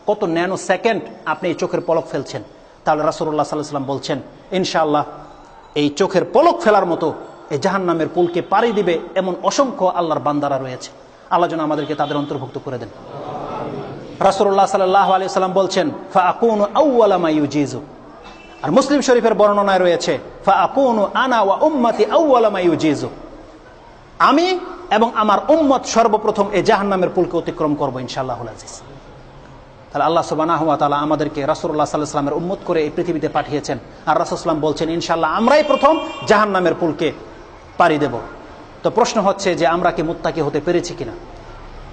কত ন্যানো সেকেন্ড আপনি এই চোখের পলক ফেলছেন? তাহলে রাসূলুল্লাহ সাল্লাল্লাহু আলাইহি ওয়াসাল্লাম বলছেন ইনশাআল্লাহ এই চোখের পলক ফেলার মতো এই জাহান্নামের পুলকে পাড়ি দিবে এমন অসংখ্য আল্লাহর বান্দারা রয়েছে। আল্লাহ যেন আমাদেরকে তাদের অন্তর্ভুক্ত করে দেন। রাসূলুল্লাহ সাল্লাল্লাহু আলাইহি ওয়াসাল্লাম বলছেন ফাআকুনু আউওয়ালা মা ইউজিজু, আর মুসলিম শরীফের বর্ণনায় রয়েছে ফাআকুনু আনা ওয়া উম্মতি আউওয়ালা মা ইউজিজু, আমি এবং আমার উম্মত সর্বপ্রথম এই জাহান্নামের পুলকে অতিক্রম করব ইনশাআল্লাহুল আজিজ। তাহলে আল্লাহ সুবহানাহু ওয়া তাআলা আমাদেরকে রাসূলুল্লাহ সাল্লাল্লাহু আলাইহি ওয়াসাল্লামের উম্মত করে এই পৃথিবীতে পাঠিয়েছেন, আর রাসূল সাল্লাল্লাহু আলাইহি ওয়াসাল্লাম বলছেন ইনশাআল্লাহ আমরাই প্রথম জাহান্নামের পুলকে পাড়ি দেব। তো প্রশ্ন হচ্ছে যে আমরা কি মুত্তাকি হতে পেরেছি কিনা?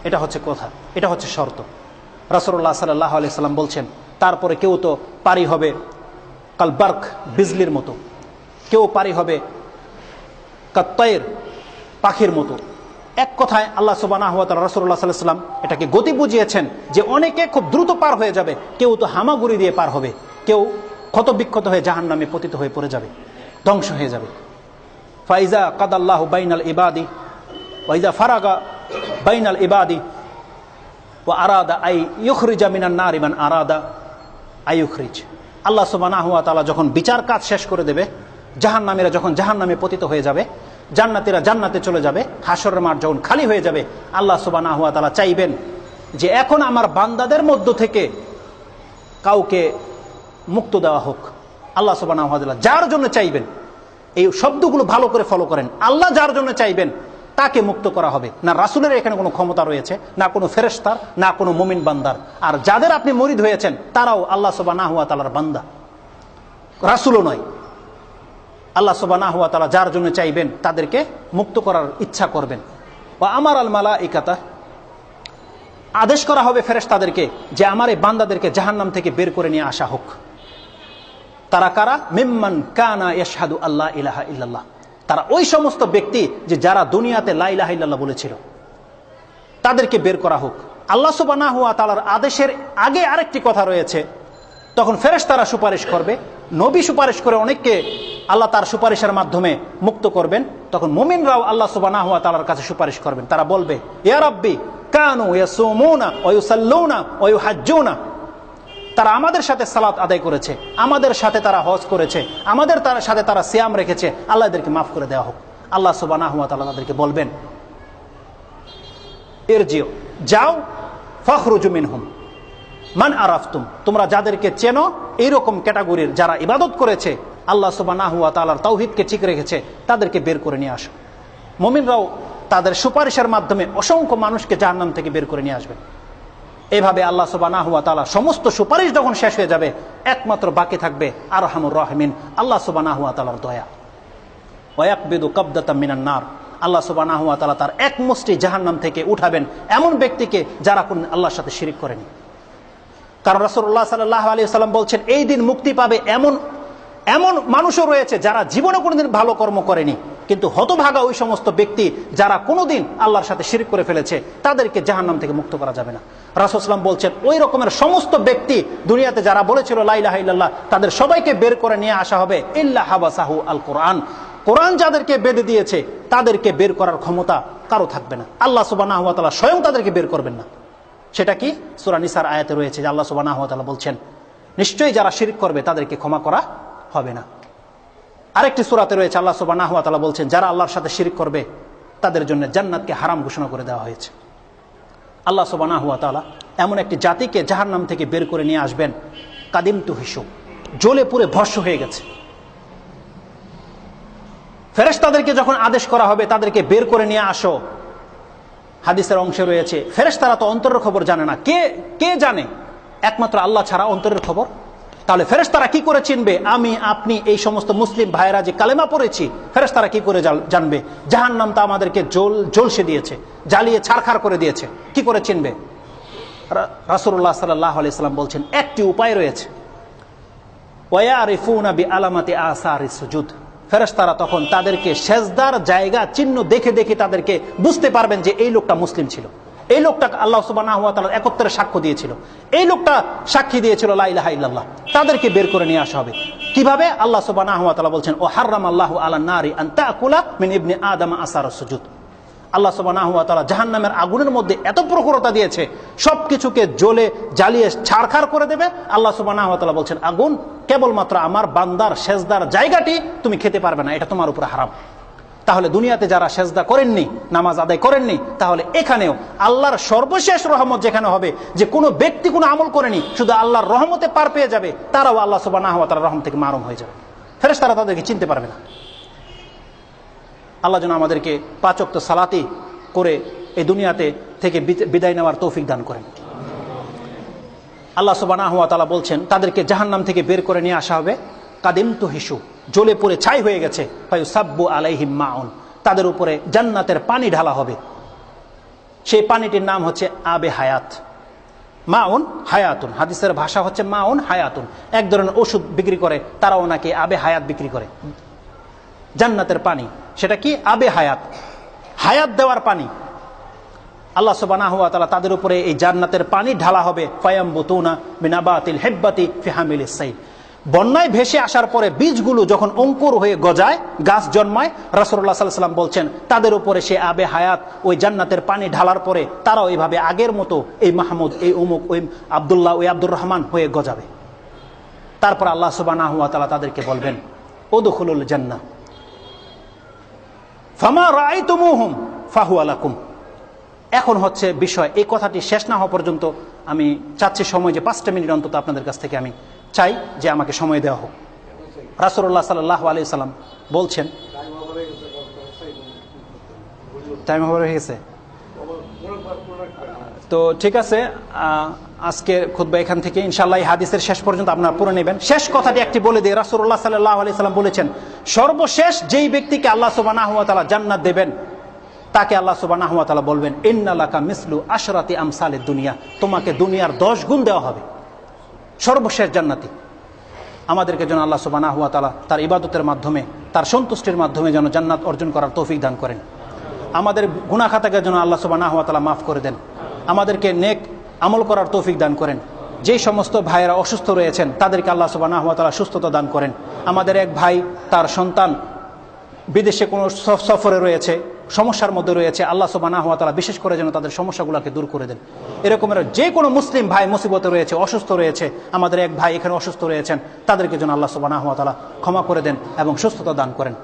এটা হচ্ছে কথা, এটা হচ্ছে শর্ত। রাসূলুল্লাহ সাল্লাল্লাহু আলাইহি ওয়াসাল্লাম বলছেন তারপরে কেউ তো পারি হবে কালবার্ক, বিজলির মতো, কেউ পারি হবে কাত্তাইর, পাখির মতো। এক কথায় আল্লাহ সুবহানাহু ওয়া তাআলা রাসূলুল্লাহ সাল্লাল্লাহু আলাইহি ওয়াসাল্লাম এটাকে গতি বুঝিয়েছেন যে অনেকে খুব দ্রুত পার হয়ে যাবে, কেউ তো হামাগুড়ি দিয়ে পার হবে, কেউ ক্ষতবিক্ষত হয়ে জাহান্নামে পতিত হয়ে পড়ে যাবে, ধ্বংস হয়ে যাবে। ফাইজা কাদাল্লাহু বাইনাল ইবাদি ওয়া ইজা ফারাগা বাইনাল ইবাদি ওয়া আরাদা আই ইউখরিজা মিনান নারি মান আরাদা আই ইউখরিজ, আল্লাহ সুবহানাহু ওয়া তাআলা যখন বিচার কাজ শেষ করে দেবে, জাহান্নামীরা যখন জাহান্নামে পতিত হয়ে যাবে, জান্নাতীরা জান্নাতে চলে যাবে, হাসরের মাঠ যখন খালি হয়ে যাবে, আল্লাহ সুবহানাহু ওয়া তাআলা চাইবেন যে এখন আমার বান্দাদের মধ্য থেকে কাউকে মুক্ত দেওয়া হোক। আল্লাহ সুবহানাহু ওয়া তাআলা যার জন্য চাইবেন, এই শব্দগুলো ভালো করে ফলো করেন, আল্লাহ যার জন্য চাইবেন তাকে মুক্ত করা হবে। না রাসূলের এখানে কোনো ক্ষমতা রয়েছে, না কোনো ফেরেশতার, না কোনো মুমিন বান্দার। আর যাদের আপনি মুরিদ হয়েছেন তারাও আল্লাহ সুবহানাহু ওয়া তাআলার বান্দা, রাসূলও নয়। আল্লাহ সুবহানাহু ওয়া তাআলা যার জন্য চাইবেন তাদেরকে মুক্ত করার ইচ্ছা করবেন। ওয়া আমার আল মালাইকাতা, আদেশ করা হবে ফেরেশতাদেরকে যে আমার এই বান্দাদেরকে জাহান্নাম থেকে বের করে নিয়ে আসা হোক। তারা কারা? মিম্মান কানা ইয়াশহাদু আল্লা ইলাহা ইল্লাল্লাহ, তারা ওই সমস্ত ব্যক্তি যে যারা দুনিয়াতে লা ইলাহা ইল্লাল্লাহ বলেছিল, তাদেরকে বের করা হোক। আল্লাহ সুবহানাহু ওয়া তাআলার আদেশের আগে আরেকটি কথা রয়েছে, তখন ফেরেশতারা সুপারিশ করবে, নবী সুপারিশ করে অনেককে আল্লাহ তার সুপারিশের মাধ্যমে মুক্ত করবেন। তখন মুমিনরাও আল্লাহ সুবহানাহু ওয়া তাআলার কাছে সুপারিশ করবেন, তারা বলবে ইয়া রাব্বি কানু ইয়াসুমুনা ওয়া ইউসাল্লুনা ওয়া ইউহাজ্জুনা, তারা আমাদের সাথে সালাত আদায় করেছে, আমাদের সাথে তারা হজ করেছে, আমাদের সাথে তারা সিয়াম রেখেছে, আল্লাহ এদেরকে মাফ করে দেওয়া হোক। আল্লাহ সুবহানাহু ওয়া তাআলা তাদেরকে বলবেন ইরজিউ, যাও, ফাখরুজু মিনহুম মান আরাফতুম, তোমরা যাদেরকে চেনো এইরকম ক্যাটাগরির যারা ইবাদত করেছে, আল্লাহ সুবহানাহু ওয়া তাআলার তাওহীদকে ঠিক রেখেছে, তাদেরকে বের করে নিয়ে আসো। মুমিনরাও তাদের সুপারিশের মাধ্যমে অসংখ্য মানুষকে জাহান্নাম থেকে বের করে নিয়ে আসবেন। এভাবে আল্লাহ সুবহানাহু ওয়া তাআলা সমস্ত সুপারিশ যখন শেষ হয়ে যাবে, একমাত্র বাকি থাকবে আরহামুর রাহিমিন আল্লাহ সুবহানাহু ওয়া তাআলার দয়া। ওয়া ইয়াকবিদু কাবদাতাম মিনান নার, আল্লাহ সুবহানাহু ওয়া তাআলা তার এক মুষ্টি জাহান্নাম থেকে উঠাবেন এমন ব্যক্তিকে যারা কোন আল্লাহর সাথে শিরিক করেনি। কারণ রাসূলুল্লাহ সাল্লাল্লাহু আলাইহি ওয়াসাল্লাম বলছেন এই দিন মুক্তি পাবে এমন এমন মানুষও রয়েছে যারা জীবনে কোনোদিন ভালো কর্ম করেনি, কিন্তু হতভাগা ওই সমস্ত ব্যক্তি যারা কোনোদিন আল্লাহর সাথে শিরক করে ফেলেছে, তাদেরকে জাহান্নাম থেকে মুক্ত করা যাবে না। রাসূল সাল্লাল্লাহু আলাইহি ওয়াসাল্লাম বলছেন ওই রকমের সমস্ত ব্যক্তি দুনিয়াতে যারা বলেছিল লা ইলাহা ইল্লাল্লাহ, তাদের সবাইকে বের করে নিয়ে আসা হবে ইল্লা হাবাসাহু আল কোরআন, কোরআন যাদেরকে বেঁধে দিয়েছে তাদেরকে বের করার ক্ষমতা কারো থাকবে না। আল্লাহ সুবহানাহু ওয়া তাআলা স্বয়ং তাদেরকে বের করবেন না। সেটা কি? সূরা নিসার আয়াতে রয়েছে যে আল্লাহ সুবহানাহু ওয়া তাআলা বলছেন নিশ্চয়ই যারা শিরক করবে তাদেরকে ক্ষমা করা হবে না। আরেকটি সূরাতে রয়েছে আল্লাহ সুবহানাহু ওয়া তাআলা বলছেন যারা আল্লাহর সাথে শিরক করবে তাদের জন্য জান্নাতকে হারাম ঘোষণা করে দেওয়া হয়েছে। আল্লাহ সুবহানাহু ওয়া তাআলা এমন একটি জাতিকে জাহান্নাম থেকে বের করে নিয়ে আসবেন, কাদিম তু হিসু, জ্বলে পুড়ে ভস্ম হয়ে গেছে। ফেরেশতাদেরকে যখন আদেশ করা হবে তাদেরকে বের করে নিয়ে আসো, হাদিসের অংশে রয়েছে ফেরেশতারা তো অন্তরের খবর জানে না। কে জানে? একমাত্র আল্লাহ ছাড়া অন্তরের খবর। তাহলে ফেরেশতারা কি করে চিনবে আমি আপনি এই সমস্ত মুসলিম ভাইরা যে কালেমা পড়েছি? ফেরেশতারা কি করে জানবে? জাহান্নাম তা আমাদেরকে জ্বলসে দিয়েছে, জ্বালিয়ে ছারখার করে দিয়েছে, কি করে চিনবে? রাসূলুল্লাহ সাল্লাল্লাহু আলাইহি সাল্লাম বলছেন একটি উপায় রয়েছে, ওয়ায়ারিফুনা বিআলামাতি আসারিস সুজুদ। ফেরেশতারা তখন তাদেরকে সেজদার জায়গা চিহ্ন দেখে দেখে তাদেরকে বুঝতে পারবেন যে এই লোকটা মুসলিম ছিল, এই লোকটা আল্লাহ সুবহানাহু ওয়া তাআলার একত্বের সাক্ষ্য দিয়েছিল, এই লোকটা সাক্ষী দিয়েছিল লা ইলাহা ইল্লাল্লাহ। তাদেরকে বের করে নিয়ে আসা হবে। কিভাবে? আল্লাহ সুবহানাহু ওয়া তাআলা বলছেন ও হারামাল্লাহু আলান নারি আন তাকুলা মিন ইবনি আদম আসারুস সুজুদ। আল্লাহ সুবহানাহু ওয়া তাআলা জাহান্নামের আগুনের মধ্যে এত প্রখরতা দিয়েছে, সবকিছুকে জ্বলে জ্বালিয়ে ছারখার করে দেবে। আল্লাহ সুবহানাহু ওয়া তাআলা বলছেন আগুন কেবলমাত্র আমার বান্দার সেজদার জায়গাটি তুমি খেতে পারবে না, এটা তোমার উপরে হারাম। তাহলে দুনিয়াতে যারা সেজদা করেননি, নামাজ আদায় করেননি, তাহলে এখানেও আল্লাহর সর্বশেষ রহমত যেখানে হবে, যে কোনো ব্যক্তি কোনো আমল করেনি, শুধু আল্লাহর রহমতে পার পেয়ে যাবে, তারাও আল্লাহ সুবহানাহু ওয়া তাআলার রহমত থেকে মারুম হয়ে যাবে। ফেরেশতারা তাদেরকে চিনতে পারবে না। আল্লাহ যেন আমাদেরকে 5 ওয়াক্ত সালাতি করে এই দুনিয়াতে থেকে বিদায় নেওয়ার তৌফিক দান করেন। আল্লাহ সুবহানাহু ওয়া তাআলা বলছেন তাদেরকে জাহান্নাম থেকে বের করে নিয়ে আসা হবে, কাদিম তু হিসু, জ্বলে পুড়ে ছাই হয়ে গেছে। ফায়ুসাব্বু আলাইহিম মাউন, তাদের উপরে জান্নাতের পানি ঢালা হবে। সেই পানিটির নাম হচ্ছে আবে হায়াত। মাউন হায়াতুন, হাদিসের ভাষা হচ্ছে মাউন হায়াতুন। এক ধরনের ওষুধ বিক্রি করে, তারাও নাকি আবে হায়াত বিক্রি করে। জান্নাতের পানি, সেটা কি? আবে হায়াত, হায়াত দেওয়ার পানি। আল্লাহ সুবহানাহু ওয়া তাআলা তাদের উপরে এই জান্নাতের পানি ঢালা হবে। ফায়ামবুতুনা বিনাবাতিল হিব্বাতি ফি হামিলিস সাইল, বন্যায় ভেসে আসার পরে বীজগুলো যখন অঙ্কুর হয়ে গজায়, গাছ জন্মায়, রাসূলুল্লাহ সাল্লাল্লাহু আলাইহি ওয়াসাল্লাম বলছেন তাদের উপরে সে আবে হায়াত, ওই জান্নাতের পানি ঢালার পরে তারাও এইভাবে আগের মতো এই মাহমুদ, এই অমুক, ওই আব্দুল্লাহ, ওই আব্দুর রহমান হয়ে গজাবে। তারপর আল্লাহ সুবহানাহু ওয়া তাআলা তাদেরকে বলবেন উদখুলুল জান্নাহ ফামা রাআইতুমুহুম ফাহুয়া লাকুম। এখন হচ্ছে বিষয়, এই কথাটি শেষ না হওয়া পর্যন্ত আমি চাচ্ছি সময়, যে 5টা মিনিট অন্তত আপনাদের কাছ থেকে আমি চাই যে আমাকে সময় দেওয়া হোক। রাসূলুল্লাহ সাল্লাল্লাহু আলাইহি সাল্লাম বলছেন, টাইম ওভার হয়ে গেছে তো ঠিক আছে, আজকে খুতবা এখান থেকে ইনশাআল্লাহ এই হাদিসের শেষ পর্যন্ত আপনারা পড়ে নেবেন। শেষ কথাটি একটি বলে দিই, রাসূলুল্লাহ সাল্লাল্লাহু আলাইহি সাল্লাম বলেছেন সর্বশেষ যেই ব্যক্তিকে আল্লাহ সুবহানাহু ওয়া তাআলা জান্নাত দেবেন, তাকে আল্লাহ সুবহানাহু ওয়া তাআলা বলবেন ইন্না লাকা মিসলু আশরাতি আমসালিদ দুনিয়া, তোমাকে দুনিয়ার 10 গুণ দেওয়া হবে। সর্বশেষ জান্নাতি। আমাদেরকে যেন আল্লাহ সুবহানাহু ওয়া তাআলা তার ইবাদতের মাধ্যমে, তার সন্তুষ্টির মাধ্যমে যেন জান্নাত অর্জন করার তৌফিক দান করেন। আমাদের গুনাহ খাতাকে যেন আল্লাহ সুবহানাহু ওয়া তাআলা মাফ করে দেন। আমাদেরকে নেক আমল করার তৌফিক দান করেন। যেই সমস্ত ভাইয়েরা অসুস্থ রয়েছেন তাদেরকে আল্লাহ সুবহানাহু ওয়া তাআলা সুস্থতা দান করেন। আমাদের এক ভাই, তার সন্তান বিদেশে কোনো সফরে রয়েছে, সমস্যার মধ্যে রয়েছে, আল্লাহ সুবহানাহু ওয়া তাআলা বিশেষ করে যেন তাদের সমস্যাগুলোকে দূর করে দেন। এরকমের যে কোনো মুসলিম ভাই মুসিবতে রয়েছে, অসুস্থ রয়েছে, আমাদের এক ভাই এখানে অসুস্থ রয়েছেন, তাদেরকে যেন আল্লাহ সুবহানাহু ওয়া তাআলা ক্ষমা করে দেন এবং সুস্থতা দান করেন।